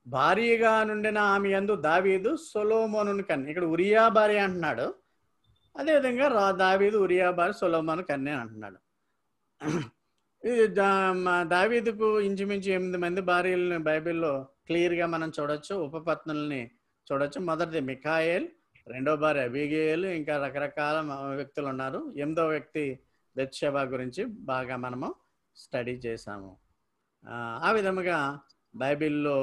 భార్యగా నుండిన ఆమె యందు దావీదు సొలొమోనును కన్ను. ఇక్కడ ఉరియా భార్య అంటున్నాడు, అదేవిధంగా దావీదు ఉరియా భార్య సొలొమోను కన్నే అంటున్నాడు. దావీదుకు ఇంచుమించు 8 మంది భార్యలని బైబిల్లో క్లియర్గా మనం చూడొచ్చు. ఉపపత్నుల్ని చూడొచ్చు. మొదటిది మిఖాయేల్, రెండో భార్య అబీగయలు, ఇంకా రకరకాల వ్యక్తులు ఉన్నారు. 8వ వ్యక్తి బెత్షెబా గురించి బాగా మనము స్టడీ చేశాము. ఆ విధముగా బైబిల్లో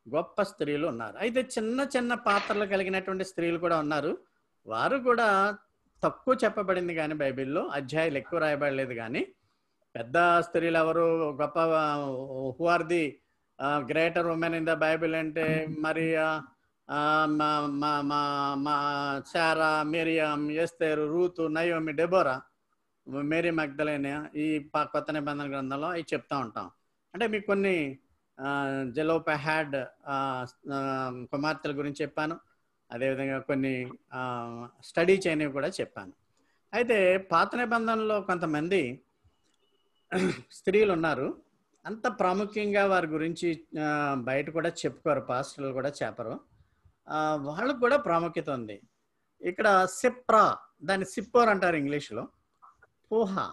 గొప్ప స్త్రీలు ఉన్నారు. అయితే చిన్న చిన్న పాత్రలు కలిగినటువంటి స్త్రీలు కూడా ఉన్నారు. వారు కూడా తక్కువ చెప్పబడింది, కానీ బైబిల్లో అధ్యాయాలు ఎక్కువ రాయబడలేదు. కానీ పెద్ద స్త్రీలు ఎవరు, గొప్ప who are the greater women in the Bible అంటే Maria, Sarah, Miriam, Esther, Ruth, Naomi, Deborah, Mary Magdalene, ఈ కొత్త నిబంధన గ్రంథంలో అవి చెప్తా ఉంటాం. అంటే మీకు కొన్ని జెలోపహాడ్ కుమార్తెల గురించి చెప్పాను. అదేవిధంగా కొన్ని స్టడీ చేయనివి కూడా చెప్పాను. అయితే పాత నిబంధనలో కొంతమంది స్త్రీలు ఉన్నారు. అంత ప్రాముఖ్యంగా వారి గురించి బయట కూడా చెప్పుకోరు, పాస్టర్లు కూడా చెప్పరు. వాళ్ళకు కూడా ప్రాముఖ్యత ఉంది. ఇక్కడ సిప్రా, దాన్ని సిప్పోర్ అంటారు ఇంగ్లీష్లో. పోహా,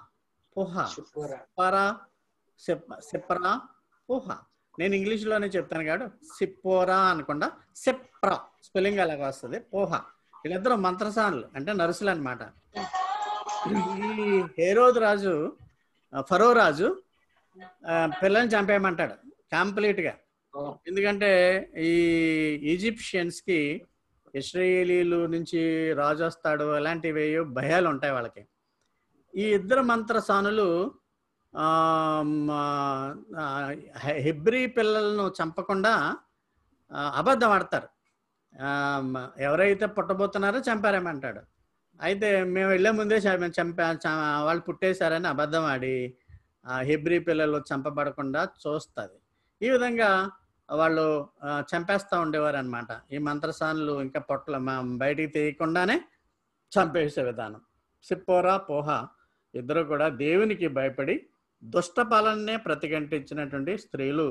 సిప్రా, పోహా. నేను ఇంగ్లీష్లోనే చెప్తాను కాదు, సిప్పోరా అనకుండా సిప్రా స్పెల్లింగ్ అలాగ వస్తుంది. పోహా. వీళ్ళిద్దరూ మంత్రసానులు, అంటే నర్సులు అనమాట. ఈ హేరోదు రాజు, ఫరో రాజు పిల్లల్ని చంపేయమంటాడు కంప్లీట్గా. ఎందుకంటే ఈ ఈజిప్షియన్స్కి ఇశ్రాయేలీలు నుంచి రాజు వస్తాడు అలాంటివి భయాలు ఉంటాయి వాళ్ళకి. ఈ ఇద్దరు మంత్రసానులు హెబ్రీ పిల్లలను చంపకుండా అబద్ధం ఆడతారు. ఎవరైతే పుట్టబోతున్నారో చంపారేమంటాడు. అయితే మేము వెళ్ళే ముందే వాళ్ళు పుట్టేశారని అబద్ధం ఆడి హెబ్రీ పిల్లలు చంపబడకుండా చూస్తుంది. ఈ విధంగా వాళ్ళు చంపేస్తూ ఉండేవారు అనమాట. ఈ మంత్రసానులు ఇంకా బయటికి తీయకుండానే చంపేసే విధానం. సిప్పోరా పోహ ఇద్దరు కూడా దేవునికి భయపడి దుష్ట పాలననే ప్రతిఘటించినటువంటి స్త్రీలు.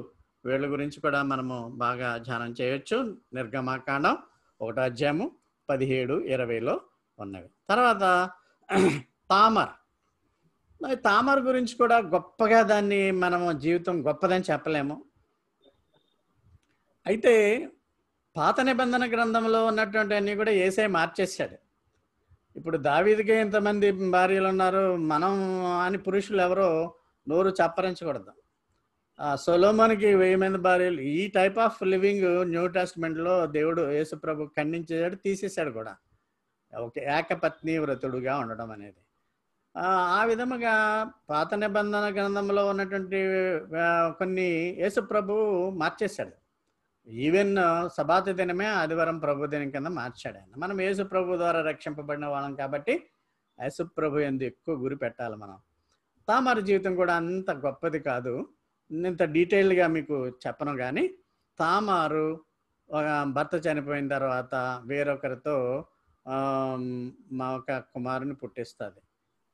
వీళ్ళ గురించి కూడా మనము బాగా ధ్యానం చేయొచ్చు. నిర్గమాకాండం 1:17-20 ఉన్నవి. తర్వాత తామర్. తామర్ గురించి కూడా గొప్పగా దాన్ని మనము జీవితం గొప్పదని చెప్పలేము. అయితే పాత నిబంధన గ్రంథంలో ఉన్నటువంటి అన్ని కూడా యేసయ్య మార్చేశాడు. ఇప్పుడు దావీదుకే ఇంతమంది భార్యలు ఉన్నారు, మనం అని పురుషులు ఎవరో నోరు చప్పరించకూడదు. సొలొమోనుకి 1000 మంది భార్యలు. ఈ టైప్ ఆఫ్ లివింగ్ న్యూ టెస్ట్మెంట్లో దేవుడు యేసు ప్రభు ఖండించాడు, తీసేశాడు కూడా. ఒక ఏకపత్ని వ్రతుడుగా ఉండడం అనేది. ఆ విధముగా పాత నిబంధన గ్రంథంలో ఉన్నటువంటి కొన్ని యేసు ప్రభు మార్చేశాడు. ఈవెన్ సబాతు దినమే ఆదివారం ప్రభు దినం కింద మార్చాడు ఆయన. మనం యేసు ప్రభు ద్వారా రక్షింపబడిన వాళ్ళం కాబట్టి యేసు ప్రభు యందు ఎక్కువ గురి పెట్టాలి మనం. తామారు జీవితం కూడా అంత గొప్పది కాదు, ఇంత డీటెయిల్డ్గా మీకు చెప్పను. కానీ తామారు భర్త చనిపోయిన తర్వాత వేరొకరితో ఒక కుమారుని పుట్టిస్తుంది.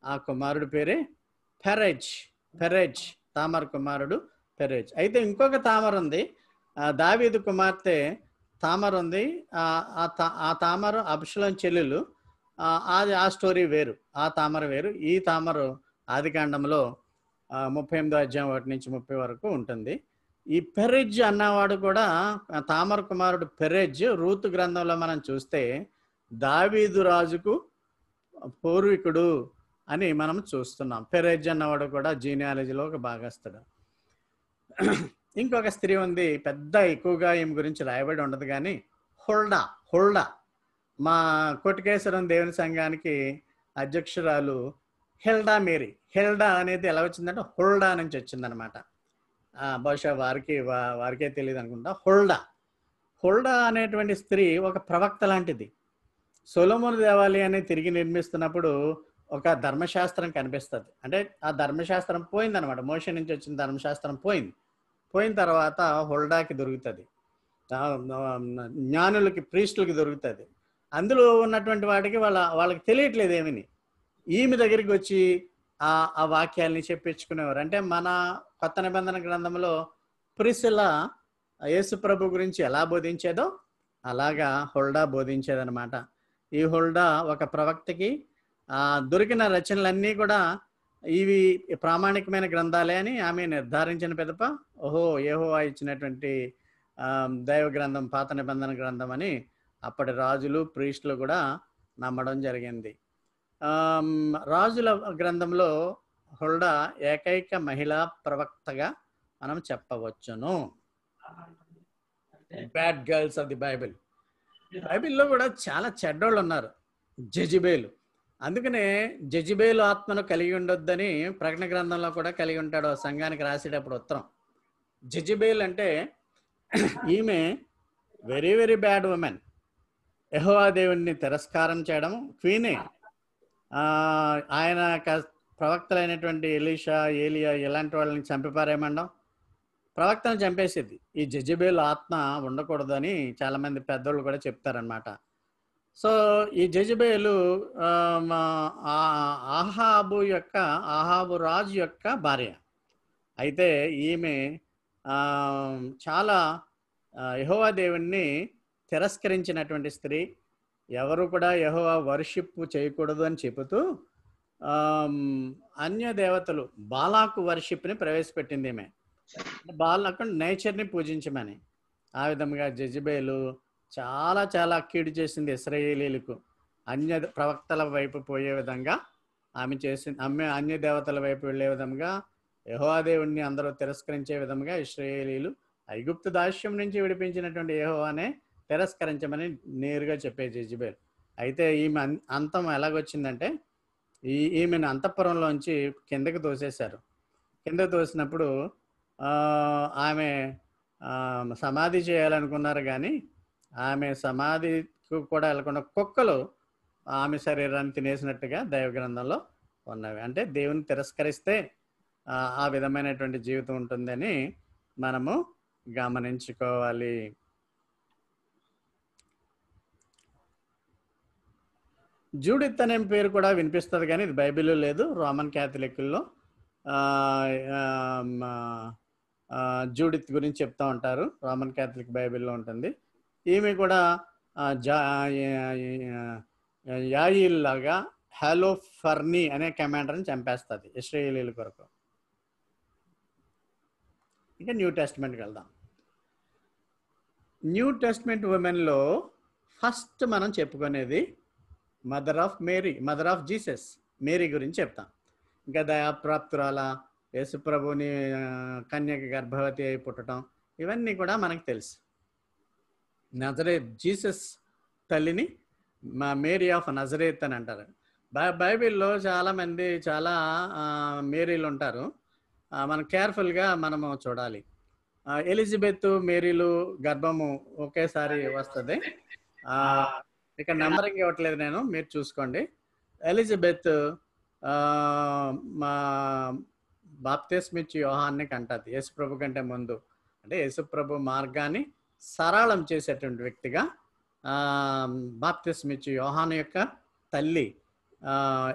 ఆ కుమారుడు పేరే పెరెజ్. తామర్ కుమారుడు పెరెజ్. అయితే ఇంకొక తామర్ ఉంది, దావీదు కుమార్తె తామర్ ఉంది. ఆ తామరు అబ్షలోం చెల్లెలు. ఆ స్టోరీ వేరు, ఆ తామర వేరు. ఈ తామరు ఆదికాండంలో 38:1-30 వరకు ఉంటుంది. ఈ పెరెజ్ అన్నవాడు కూడా తామర్ కుమారుడు పెరెజ్. రూతు గ్రంథంలో మనం చూస్తే దావీదు రాజుకు పూర్వీకుడు అని మనం చూస్తున్నాం. పెరెజ్ అన్నవాడు కూడా జీనియాలజీలో ఒక భాగస్తుడు. ఇంకొక స్త్రీ ఉంది, పెద్ద ఎక్కువగా ఈమె గురించి రాయబడి ఉండదు కానీ హుల్డా. మా కోటికేశ్వరం దేవుని సంఘానికి అధ్యక్షురాలు హెల్డా మేరీ. హెల్డా అనేది ఎలా వచ్చిందంటే హుల్డా నుంచి వచ్చిందనమాట. బహుశా వారికే తెలియదు అనుకుంటా. హుల్డా అనేటువంటి స్త్రీ ఒక ప్రవక్త లాంటిది. సొలొమోను దేవాలయాన్ని తిరిగి నిర్మిస్తున్నప్పుడు ఒక ధర్మశాస్త్రం కనిపిస్తుంది. అంటే ఆ ధర్మశాస్త్రం పోయిందనమాట. మోషే నుంచి వచ్చిన ధర్మశాస్త్రం పోయిన తర్వాత హుల్డాకి దొరుకుతుంది, జ్ఞానులకి ప్రీస్టులకి దొరుకుతుంది. అందులో ఉన్నటువంటి వాటికి వాళ్ళకి తెలియట్లేదు ఏమని. ఈమె దగ్గరికి వచ్చి ఆ వాక్యాలని చెప్పించుకునేవారు. అంటే మన కొత్త నిబంధన గ్రంథంలో ప్రిసిల్లా యేసు ప్రభు గురించి ఎలా బోధించేదో అలాగా హుల్డా బోధించేదనమాట. ఈ హుల్డా ఒక ప్రవక్తకి దొరికిన రచనలన్నీ కూడా ఇవి ప్రామాణికమైన గ్రంథాలే అని ఆమె నిర్ధారించిన పిదప యెహోవా ఇచ్చినటువంటి దైవ గ్రంథం, పాత నిబంధన గ్రంథం అని అప్పటి రాజులు ప్రీస్టులు కూడా నమ్మడం జరిగింది. రాజుల గ్రంథంలో హుల్డా ఏకైక మహిళా ప్రవక్తగా మనం చెప్పవచ్చును. బ్యాడ్ గర్ల్స్ ఆఫ్ ది బైబిల్లో కూడా చాలా చెడ్డోళ్ళు ఉన్నారు, జెజిబేలు. అందుకనే జెజిబేలు ఆత్మను కలిగి ఉండొద్దని ప్రకటన గ్రంథంలో కూడా కలిగి ఉంటాడు ఆ సంఘానికి రాసేటప్పుడు ఉత్తరం. జెజిబేల్ అంటే ఈమె వెరీ వెరీ బ్యాడ్ ఉమెన్. యెహోవా దేవుణ్ణి తిరస్కారం చేయడం. క్వీనే. ఆయన ప్రవక్తలైనటువంటి ఎలీషా, ఏలియా ఇలాంటి వాళ్ళని చంపిపారేమండం, ప్రవక్తను చంపేసేది. ఈ జెజిబేలు ఆత్మ ఉండకూడదని చాలామంది పెద్దోళ్ళు కూడా చెప్తారనమాట. సో ఈ జెజిబేలు ఆహాబు రాజు యొక్క భార్య. అయితే ఈమె చాలా యెహోవా దేవుణ్ణి తిరస్కరించినటువంటి స్త్రీ. ఎవరు కూడా యెహోవా వర్షిప్ చేయకూడదు అని చెబుతూ అన్య దేవతలు బాలాకు వర్షిప్ని ప్రవేశపెట్టింది ఈమె. బాలాకు నేచర్ని పూజించమని. ఆ విధంగా జెజిబేలు చాలా చాలా కీడు చేసింది ఇశ్రాయేలీలకు. అన్య ప్రవక్తల వైపు పోయే విధంగా ఆమె చేసింది. అన్య దేవతల వైపు వెళ్ళే విధంగా, యెహోవా దేవుణ్ణి అందరూ తిరస్కరించే విధంగా ఇశ్రాయేలీలు ఐగుప్తు దాస్యం నుంచి విడిపించినటువంటి యెహోవానే తిరస్కరించమని నేరుగా చెప్పేది జెజబెల్. అయితే ఈమె అంతం ఎలాగొచ్చిందంటే ఈమెను అంతఃపురంలోంచి కిందకి తోసేశారు. కిందకి తోసినప్పుడు ఆమె సమాధి చేయాలనుకున్నారు, కానీ ఆమె సమాధికి కూడా వెళ్ళకుండా కుక్కలు ఆమె శరీరాన్ని తినేసినట్టుగా దైవ గ్రంథంలో ఉన్నవి. అంటే దేవుని తిరస్కరిస్తే ఆ విధమైనటువంటి జీవితం ఉంటుందని మనము గమనించుకోవాలి. జూడిత్ అనే పేరు కూడా వినిపిస్తుంది, కానీ ఇది బైబిల్లో లేదు. రోమన్ క్యాథలిక్లో జూడిత్ గురించి చెప్తూ ఉంటారు. రోమన్ క్యాథలిక్ బైబిల్లో ఉంటుంది. ఈమె కూడా యాయిల్ లాగా హాలోఫర్నీ అనే కమాండర్ని చంపేస్తుంది ఇశ్రాయేలీల కొరకు. ఇంకా న్యూ టెస్ట్మెంట్కి వెళ్దాం. న్యూ టెస్ట్మెంట్ ఉమెన్లో ఫస్ట్ మనం చెప్పుకునేది mother of Mary, mother of Jesus, Mary గురించి చెప్తాం. ఇంకా దయాప్రాప్తురాల, యేసుప్రభుని కన్యక గర్భవతి అయి పుట్టడం, ఇవన్నీ కూడా మనకు తెలుసు. నజరేత్ జీసస్ తల్లిని మేరీ ఆఫ్ నజరేత్ అని అంటారు. బైబిల్లో చాలామంది చాలా మేరీలు ఉంటారు. మనం కేర్ఫుల్గా మనము చూడాలి. ఎలిజబెత్ మేరీలు గర్భము ఒకేసారి వస్తుంది. ఇక్కడ నెంబరింగ్ ఇవ్వట్లేదు నేను, మీరు చూసుకోండి. ఎలిజబెత్ మా బాప్తిస్మిచ్చి యోహాన్ని కంటది యేసుప్రభు కంటే ముందు. అంటే యేసుప్రభు మార్గాన్ని సరళం చేసేటువంటి వ్యక్తిగా బాప్తిస్మిచ్చి యోహాను యొక్క తల్లి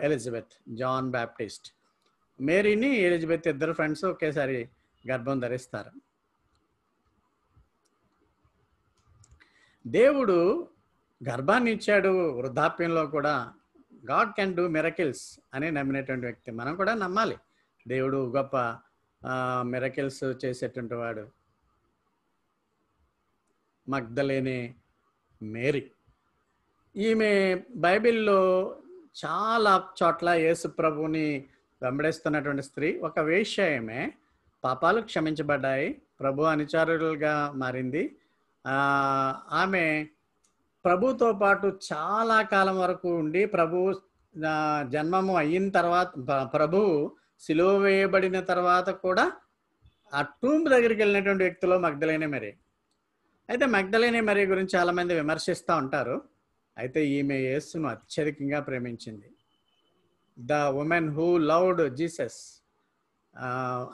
ఎలిజబెత్, జాన్ బ్యాప్టిస్ట్. మేరీని ఎలిజబెత్ ఇద్దరు ఫ్రెండ్స్ ఒకేసారి గర్భం ధరిస్తారు. దేవుడు గర్భాన్ని ఇచ్చాడు వృద్ధాప్యంలో కూడా. గాడ్ కెన్ డూ మిరకిల్స్ అని నమ్మినటువంటి వ్యక్తి. మనం కూడా నమ్మాలి, దేవుడు గొప్ప మిరకిల్స్ చేసేటువంటి వాడు. మగ్దలేనే మేరీ, ఈమె బైబిల్లో చాలా చోట్ల యేసు ప్రభుని వెంబడిస్తున్నటువంటి స్త్రీ. ఒక వేశ్య, ఈమె పాపాలు క్షమించబడ్డాయి, ప్రభు అనుచరులుగా మారింది. ఆమె ప్రభుతో పాటు చాలా కాలం వరకు ఉండి, ప్రభు జన్మము అయిన తర్వాత, ప్రభు సిలువ వేయబడిన తర్వాత కూడా ఆ టూంబ్ దగ్గరికి వెళ్ళినటువంటి వ్యక్తిలో మగ్దలేనే మేరీ. అయితే మగ్దలేనే మేరీ గురించి చాలామంది విమర్శిస్తూ ఉంటారు. అయితే ఈమె యేసును అత్యధికంగా ప్రేమించింది. The women who loved Jesus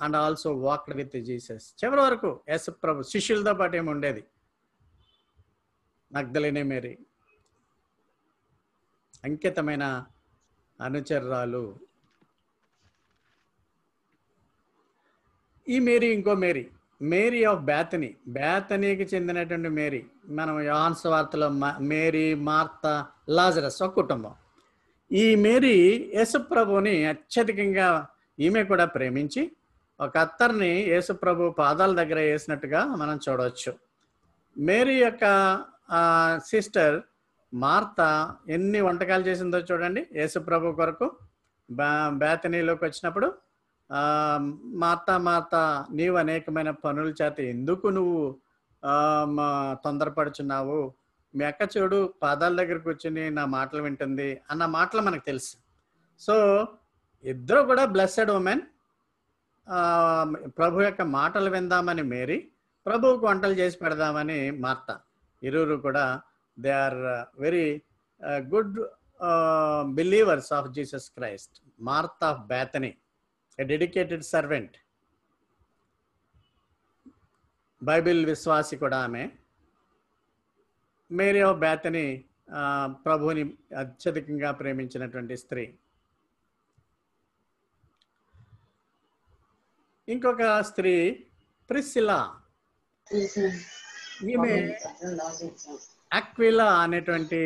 and also walked with Jesus. చివరి వరకు యేసు ప్రభు శిష్యులతో పాటు ఏమి ఉండేది మగ్దలేనే మేరీ. అంకితమైన అనుచరురాలు. ఈ మేరీ ఇంకో మేరీ, మేరీ ఆఫ్ బేతనీ, బేతనీకి చెందినటువంటి మేరీ. మనం యోహాను సువార్తలో మేరీ, మార్తా, లాజరస్ ఒక కుటుంబం. ఈ మేరీ యేసుప్రభుని అత్యధికంగా ఈమె కూడా ప్రేమించి ఒక అత్తర్ని యేసుప్రభు పాదాల దగ్గర వేసినట్టుగా మనం చూడవచ్చు. మేరీ యొక్క సిస్టర్ మార్తా ఎన్ని వంటకాలు చేసిందో చూడండి యేసుప్రభు కొరకు. బేతనీలోకి వచ్చినప్పుడు మార్తా నీవు అనేకమైన పనుల చేత ఎందుకు నువ్వు తొందరపడుచున్నావు, మీ అక్క చూడు పాదాల దగ్గర కూర్చుని నా మాటలు వింటుంది అన్న మాటలు మనకు తెలుసు. సో ఇద్దరు కూడా బ్లెస్సెడ్ ఉమెన్. ప్రభు యొక్క మాటలు విందామని మేరీ, ప్రభువుకు వంటలు చేసి పెడదామని మార్తా. ఇరువురు కూడా they are very good believers of Jesus Christ. Martha of Bethany, a dedicated servant, Bible విశ్వాసి కూడా ఆమె. మేరీ ఆఫ్ బేతనీ ప్రభువుని అత్యధికంగా ప్రేమించినటువంటి స్త్రీ. ఇంకొక స్త్రీ ప్రిస్సిలా. ఈమె యాక్విలా అనేటువంటి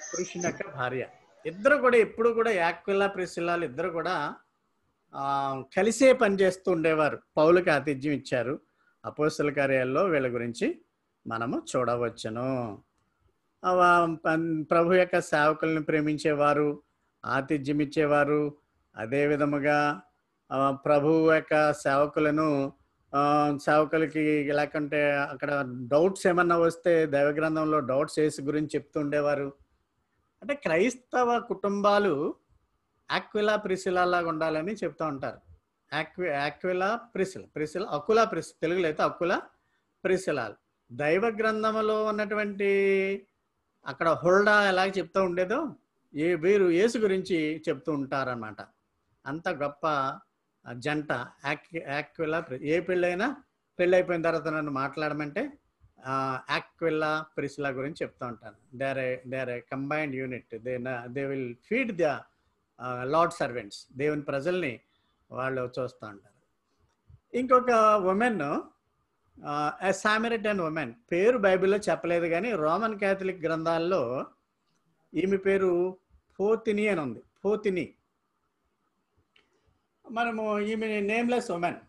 పురుషుని యొక్క భార్య. ఇద్దరు కూడా ఎప్పుడు కూడా యాక్విలా, ప్రిస్సిలాలు ఇద్దరు కూడా కలిసే పనిచేస్తూ ఉండేవారు. పౌలుకి ఆతిథ్యం ఇచ్చారు. అపోస్తల కార్యాల్లో వీళ్ళ గురించి మనము చూడవచ్చును. ప్రభు యొక్క సేవకులను ప్రేమించేవారు, ఆతిథ్యం ఇచ్చేవారు. అదే విధముగా ప్రభు యొక్క సేవకులను సేవకులకి లేకుంటే అక్కడ డౌట్స్ ఏమన్నా వస్తే దైవ గ్రంథంలో డౌట్స్ వేసి గురించి చెప్తూ ఉండేవారు. అంటే క్రైస్తవ కుటుంబాలు యాక్విలా ప్రిసిలా లాగా ఉండాలని చెప్తూ ఉంటారు. యాక్విలా ప్రిసిల అకులా తెలుగులో అయితే అకులా ప్రిసిలాలు. దైవ గ్రంథంలో ఉన్నటువంటి అక్కడ హుల్డా ఎలాగ చెప్తూ ఉండేదో వీరు యేసు గురించి చెప్తూ ఉంటారన్నమాట. అంత గొప్ప జంట యాక్విలా. ఏ పెళ్ళైనా పెళ్ళి అయిపోయిన తర్వాత నన్ను మాట్లాడమంటే యాక్విలా ప్రిసిలా గురించి చెప్తూ ఉంటాను. They are a combined unit. They will feed the Lord servants. దేవుని ప్రజల్ని వాళ్ళు చూస్తూ ఉంటారు. ఇంకొక ఉమెన్, సామరిటన్ ఉమెన్, పేరు బైబిల్లో చెప్పలేదు కానీ రోమన్ క్యాథలిక్ గ్రంథాల్లో ఈమె పేరు పోతిని అని ఉంది. పోతిని. మనము ఈమె నేమ్లెస్ ఉమెన్.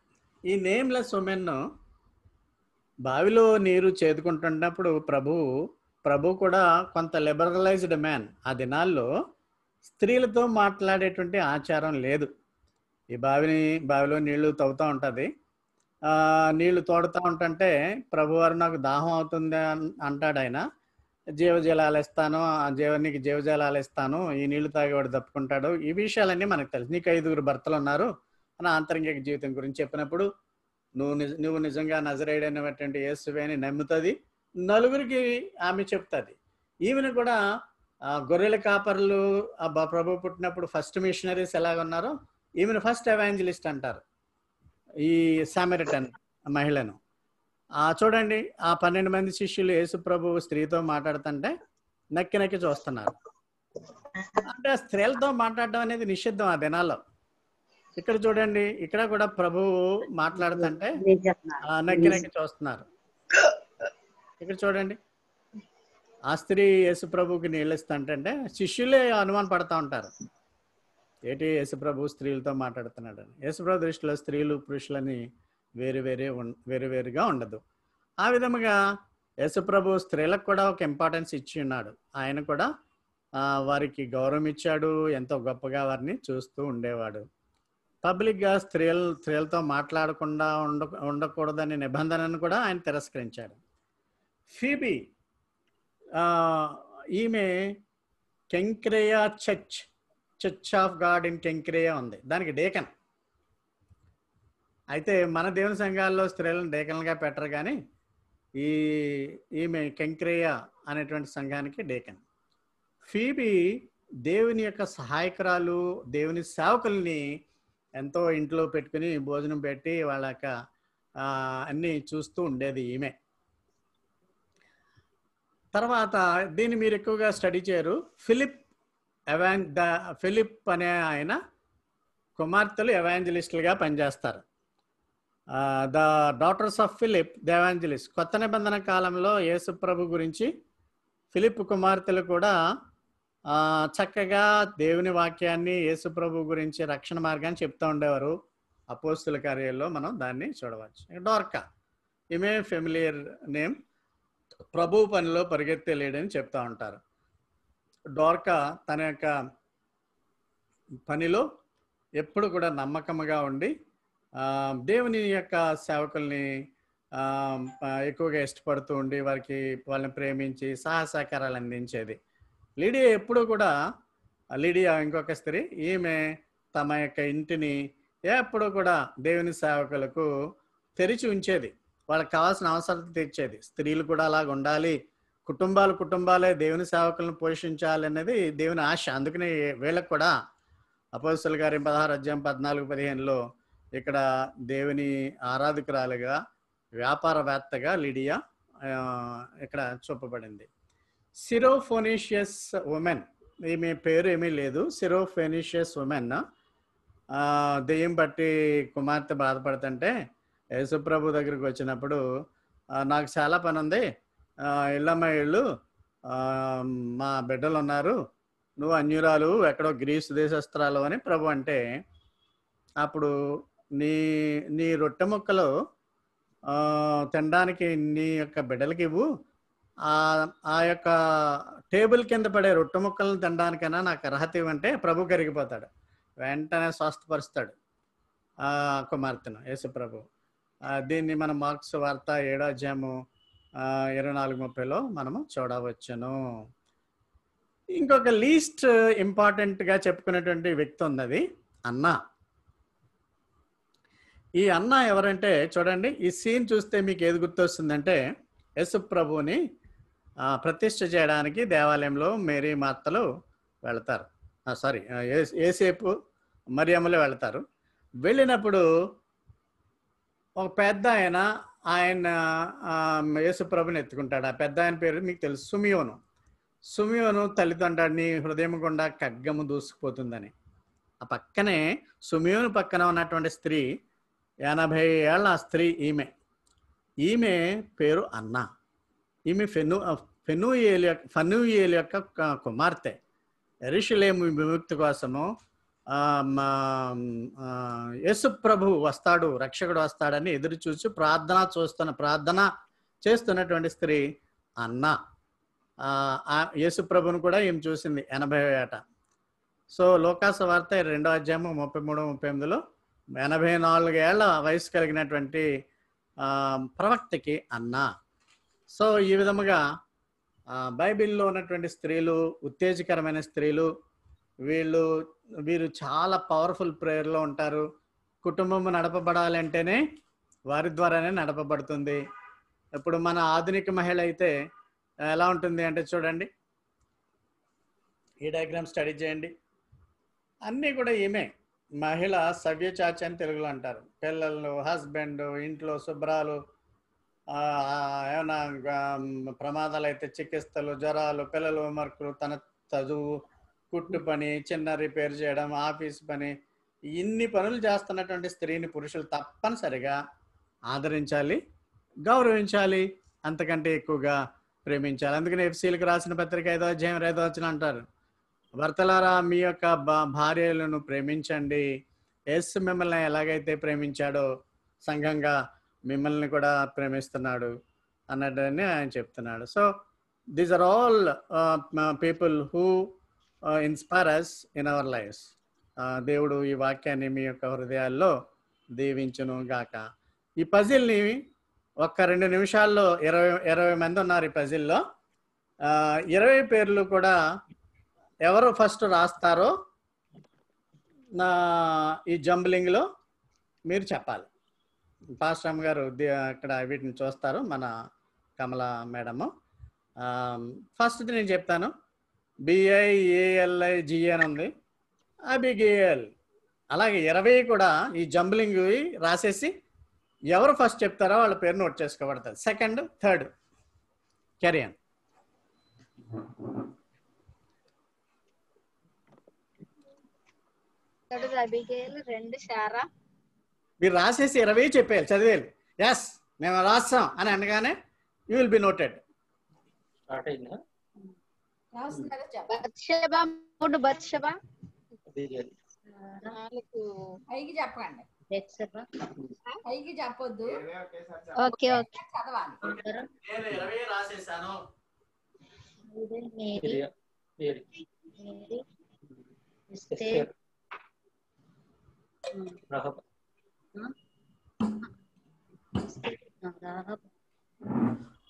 ఈ నేమ్లెస్ ఉమెన్ బావిలో నీరు చేదుకుంటున్నప్పుడు ప్రభు కూడా కొంత లిబరలైజ్డ్ మ్యాన్. ఆ దినాల్లో స్త్రీలతో మాట్లాడేటువంటి ఆచారం లేదు. ఈ బావిలో నీళ్లు తవ్వుతూ ఉంటుంది. నీళ్లు తోడుతూ ఉంటుంటే ప్రభువారు నాకు దాహం అవుతుంది అంటాడు ఆయన. జీవజలాలు ఇస్తాను, నీకు జీవజలాలు ఇస్తాను, ఈ నీళ్లు తాగేవాడు తప్పుకుంటాడు. ఈ విషయాలన్నీ మనకు తెలుసు. నీకు 5 భర్తలు ఉన్నారు అని ఆంతరంగిక జీవితం గురించి చెప్పినప్పుడు నువ్వు నిజంగా నజరేయుడైనటువంటి యేసువే అని నమ్ముతుంది. నలుగురికి ఆమె చెప్తుంది. ఈమెను కూడా గొర్రెల కాపర్లు ప్రభు పుట్టినప్పుడు ఫస్ట్ మిషనరీస్ ఎలాగ ఉన్నారో ఈమెను ఫస్ట్ ఎవాంజలిస్ట్ అంటారు, ఈ సామరిటన్ మహిళను. చూడండి, ఆ 12 మంది శిష్యులు యేసు ప్రభు స్త్రీతో మాట్లాడుతుంటే నక్కి చూస్తున్నారు. అంటే స్త్రీలతో మాట్లాడడం అనేది నిషిద్ధం ఆ దినాల్లో. ఇక్కడ చూడండి, ఇక్కడ కూడా ప్రభు మాట్లాడుతుంటే నక్కి చూస్తున్నారు. ఇక్కడ చూడండి, ఆ స్త్రీ యేసు ప్రభుకి నీళ్ళు ఇస్తుంటే శిష్యులే అనుమానం పడతా ఉంటారు, ఏంటి యేసు ప్రభు స్త్రీలతో మాట్లాడుతున్నాడు అని. యేసు ప్రభు దృష్టిలో స్త్రీలు పురుషులని వేరువేరుగా ఉండదు. ఆ విధముగా యేసు ప్రభు స్త్రీలకు కూడా ఒక ఇంపార్టెన్స్ ఇచ్చి ఉన్నాడు. ఆయన కూడా వారికి గౌరవం ఇచ్చాడు, ఎంతో గొప్పగా వారిని చూస్తూ ఉండేవాడు. పబ్లిక్గా స్త్రీలతో మాట్లాడకుండా ఉండకూడదనే నిబంధనను కూడా ఆయన తిరస్కరించాడు. ఫీబీ, ఈమె కెంక్రేయా చర్చ్ ఆఫ్ గాడ్ ఇన్ కెంక్రేయా ఉంది, దానికి డేకన్. అయితే మన దేవుని సంఘాల్లో స్త్రీలను డేకన్లుగా పెట్టరు, కానీ ఈమె కెంక్రేయా అనేటువంటి సంఘానికి డేకన్. ఫీబీ దేవుని యొక్క సహాయకురాలు, దేవుని సేవకుల్ని ఎంతో ఇంట్లో పెట్టుకుని భోజనం పెట్టి వాళ్ళ యొక్క అన్నీ చూస్తూ ఉండేది ఈమె. తర్వాత దీన్ని మీరు ఎక్కువగా స్టడీ చేయరు. ఫిలిప్ అనే ఆయన కుమార్తెలు ఎవాంజలిస్టులుగా పనిచేస్తారు. The daughters of Philip the evangelist. కొత్త నిబంధన కాలంలో యేసు ప్రభు గురించి ఫిలిప్ కుమార్తెలు కూడా చక్కగా దేవుని వాక్యాన్ని, యేసు ప్రభు గురించి, రక్షణ మార్గాన్ని చెప్తూ ఉండేవారు. అపోస్తుల కార్యాల్లో మనం దాన్ని చూడవచ్చు. డోర్కా, ఈమె ఫెమిలియర్ నేమ్, ప్రభు పనిలో పరిగెత్తే లేడని చెప్తూ ఉంటారు. డోర్కా తన యొక్క పనిలో ఎప్పుడు కూడా నమ్మకముగా ఉండి దేవుని యొక్క సేవకుల్ని ఎక్కువగా ఇష్టపడుతూ ఉండి వాళ్ళని ప్రేమించి సహాయ సహకారాలు అందించేది. లిడియా ఎప్పుడు కూడా, ఇంకొక స్త్రీ, ఈమె తమ యొక్క ఇంటిని ఎప్పుడు కూడా దేవుని సేవకులకు తెరిచి ఉంచేది, వాళ్ళకి కావాల్సిన అవసరాలు తీర్చేది. స్త్రీలు కూడా అలాగ ఉండాలి, కుటుంబాలే దేవుని సేవకులను పోషించాలి అనేది దేవుని ఆశ. అందుకని వీళ్ళకు కూడా అపోస్తలుల కార్యం 16:14-15లో ఇక్కడ దేవుని ఆరాధకురాలుగా, వ్యాపారవేత్తగా లిడియా ఇక్కడ చూపబడింది. సిరోఫోనిషియస్ ఉమెన్, ఈమె పేరు ఏమీ లేదు. సిరోఫోనిషియస్ ఉమెన్ దెయ్యం బట్టి కుమార్తె బాధపడుతుంటే యేసుప్రభు దగ్గరికి వచ్చినప్పుడు, నాకు చాలా పని ఉంది, ఇళ్ళమ్మ ఇళ్ళు, మా బిడ్డలు ఉన్నారు, నువ్వు అన్యురాలు, ఎక్కడో గ్రీసు దేశస్త్రాలు అని ప్రభు అంటే, అప్పుడు నీ రొట్టె ముక్కలు తినడానికి నీ యొక్క బిడ్డలకి ఇవ్వు, ఆ యొక్క టేబుల్ కింద పడే రొట్టె ముక్కలను తినడానికైనా నాకు అర్హత ఇవ్వంటే ప్రభు కరిగిపోతాడు, వెంటనే స్వస్థపరుస్తాడు ఆ కుమార్తెను యేసు ప్రభు. దీన్ని మనం మార్క్స్ వార్త 7వ అధ్యాయము 24-30లో మనము చూడవచ్చును. ఇంకొక లీస్ట్ ఇంపార్టెంట్గా చెప్పుకునేటువంటి వ్యక్తి ఉన్నది అన్న. ఈ అన్న ఎవరంటే చూడండి, ఈ సీన్ చూస్తే మీకు ఏది గుర్తొస్తుందంటే యేసు ప్రభువుని ప్రతిష్ఠ చేయడానికి దేవాలయంలో మేరీ మాతలు వెళతారు. యేసేపు మరియమ్మలు వెళతారు. వెళ్ళినప్పుడు ఒక పెద్ద ఆయన యేసు ప్రభుని ఎత్తుకుంటాడు. ఆ పెద్ద ఆయన పేరు మీకు తెలుసు, సుమియోను తల్లిదండ్రుడిని హృదయం గుండా ఖడ్గము దూసుకుపోతుందని. ఆ పక్కనే సుమియోను పక్కన ఉన్నటువంటి స్త్రీ 80 ఏళ్ల స్త్రీ, ఈమె పేరు అన్న. ఈమె ఫనూయేలు యొక్క కుమార్తె. యెరూషలేము విముక్తి కోసము యేసు ప్రభు వస్తాడు, రక్షకుడు వస్తాడని ఎదురు చూసి ప్రార్థన చేస్తున్నటువంటి స్త్రీ అన్న. యేసు ప్రభుని కూడా ఈమె చూసింది 80వ ఏట. సో లోకాసు వార్త 2వ అధ్యాయము 33-38లో 84 ఏళ్ల వయసు కలిగినటువంటి ప్రవక్తకి అన్న. సో ఈ విధముగా బైబిల్లో ఉన్నటువంటి స్త్రీలు ఉత్తేజకరమైన స్త్రీలు. వీరు చాలా పవర్ఫుల్ ప్రేయర్లో ఉంటారు. కుటుంబం నడపబడాలంటేనే వారి ద్వారానే నడపబడుతుంది. ఇప్పుడు మన ఆధునిక మహిళ అయితే ఎలా ఉంటుంది అంటే చూడండి, ఈ డయాగ్రామ్ స్టడీ చేయండి. అన్నీ కూడా ఈమె మహిళ సవ్యచాచి అని తెలుగులో అంటారు. పిల్లలు, హస్బెండ్, ఇంట్లో శుభ్రాలు, ఏమైనా ప్రమాదాలు అయితే చికిత్సలు, జ్వరాలు, పిల్లలు హోంవర్క్లు, తన చదువు, కుట్టు పని, చిన్న రిపేర్ చేయడం, ఆఫీస్ పని, ఇన్ని పనులు చేస్తున్నటువంటి స్త్రీని పురుషులు తప్పనిసరిగా ఆదరించాలి, గౌరవించాలి, అంతకంటే ఎక్కువగా ప్రేమించాలి. అందుకని ఎఫ్సీలకు రాసిన పత్రిక 5వ అధ్యాయం 5వ వచనం అంటారు, భర్తలారా మీ యొక్క భార్యలను ప్రేమించండి, యేసు మిమ్మల్ని ఎలాగైతే ప్రేమించాడో సంఘంగా మిమ్మల్ని కూడా ప్రేమిస్తున్నాడు అన్నట్టుని ఆయన చెప్తున్నాడు. So these are all people who inspire us in our lifes. దేవుడు ఈ వాక్యాన్ని మీ యొక్క హృదయాల్లో దీవించును గాక. ఈ పజిల్ని 1-2 నిమిషాల్లో 20 మంది ఉన్నారు ఈ పజిల్లో. 20 పేర్లు కూడా ఎవరు ఫస్ట్ రాస్తారో ఈ జంబ్లింగ్లో మీరు చెప్పాలి. పాస్టర్ గారు అక్కడ వీటిని చూస్తారు, మన కమలా మేడము. ఫస్ట్ నేను చెప్తాను, BIALIG అని ఉంది, అబిగేల్. అలాగే 20 కూడా ఈ జంబ్లింగ్ రాసేసి ఎవరు ఫస్ట్ చెప్తారో వాళ్ళ పేరు నోట్ చేసుకోబడతారు. సెకండ్, థర్డ్, క్యారియన్. మీరు రాసేసి 20 చెప్పేయాలి, చదివేయాలి. ఎస్ మేము రాస్తాం అని అనగానే యూ విల్ బి నోటెడ్. చెప్పొద్దు. రాసేసాను.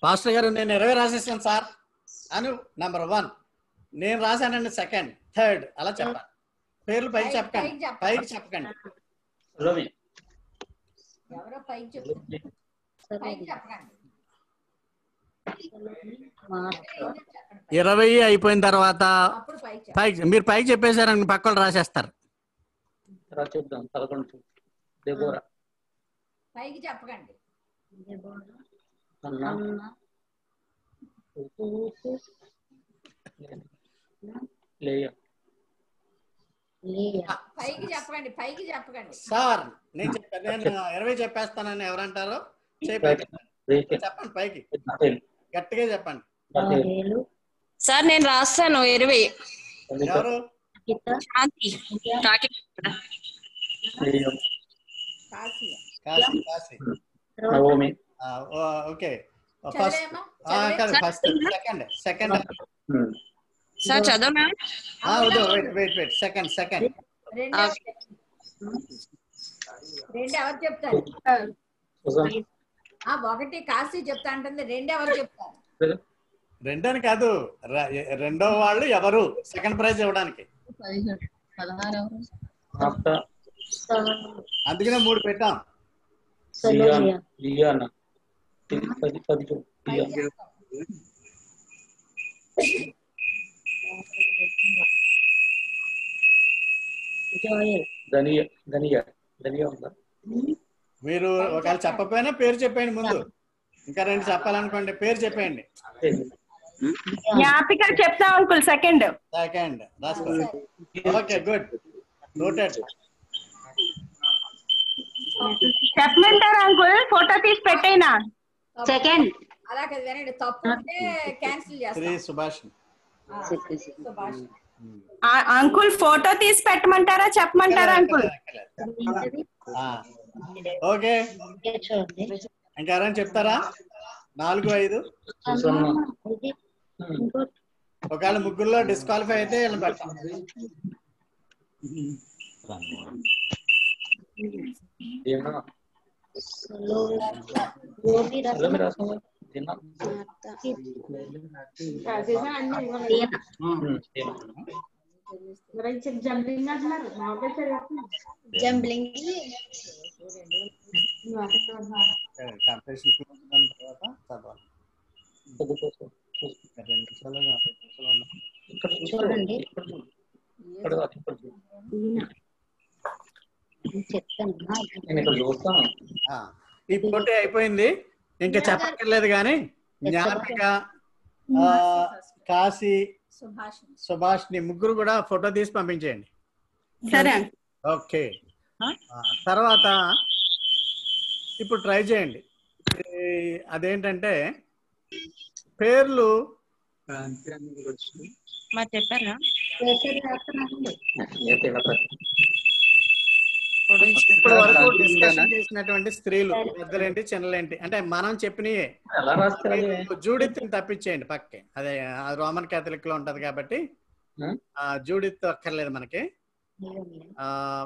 పాస్టర్ గారు నేను 20 రాసేసాను సార్ అను. నెంబర్ 1 నేను రాశానండి, సెకండ్, థర్డ్ అలా చెప్పాలి. పేర్లు పైకి చెప్పకండి, పైకి చెప్పకండి. 20 అయిపోయిన తర్వాత పైకి మీరు పైకి చెప్పేశారని పక్కన రాసేస్తారు. పైకి చెప్పకండి. పైకి చెప్పకండి, పైకి చెప్పకండి. సార్ నేను 20 చెప్పేస్తానని ఎవరంటారో చెప్పండి, పైకి గట్టిగా చెప్పండి. సార్ నేను రాస్తాను 20. ఎవరు? ఓకే, ఫస్ట్ సెకండ్ సార్ చదవనా? వెయిట్ సెకండ్ రెండు ఎవరు చెప్తారు? ఒకటి కాశీ చెప్తా అంటుంది, రెండు ఎవరు చెప్తారు? రెండని కాదు, రెండో వాళ్ళు ఎవరు సెకండ్ ప్రైజ్ ఇవ్వడానికి. అందుకనే 3 పెట్టాం. మీరు ఒకవేళ చెప్పకపోయినా పేరు చెప్పండి ముందు. ఇంకా 2 చెప్పాలనుకోండి, పేరు చెప్పండి. జ్ఞాపిక చెప్తాం అంకుల్. సెకండ్ రాసుకో. Okay, good, noted. చెప్పమంటారా అంకుల్? ఫోటో తీసి పెట్టేనా? సెకండ్. అలా కదా వినండి, తప్పు ఉంటే క్యాన్సిల్ చేస్తాం. సుభాష్. సుభాష్. అంకుల్ ఫోటో తీసి పెట్టమంటారా చెప్పమంటారా అంకుల్? ఓకే, ఇంకెవరైనా చెప్తారా? 4, 5. ఒకవేళ ముగ్గురులో డిస్క్వాలిఫై అయితే వీళ్ళని పెడతాం. ఈ పోటీ అయిపోయింది, ఇంకా చెప్పక్కర్లేదు. కానీ జ్ఞాపిక, కాశీ, సుభాష్ ని ముగ్గురు కూడా ఫోటో తీసి పంపించేయండి. సరే. ఓకే, తర్వాత ఇప్పుడు ట్రై చేయండి. అదేంటంటే పేర్లు చెప్పారా? ఇప్పుడు వరకు డిస్కషన్ చేసినటువంటి స్త్రీలు పెద్దలేంటి చిన్నలేంటి అంటే మనం చెప్పినయే. జూడిత్ తప్పించేయండి పక్కకి, అదే రోమన్ కేథలిక్ లో ఉంటది కాబట్టి జూడిత్ అక్కర్లేదు మనకి.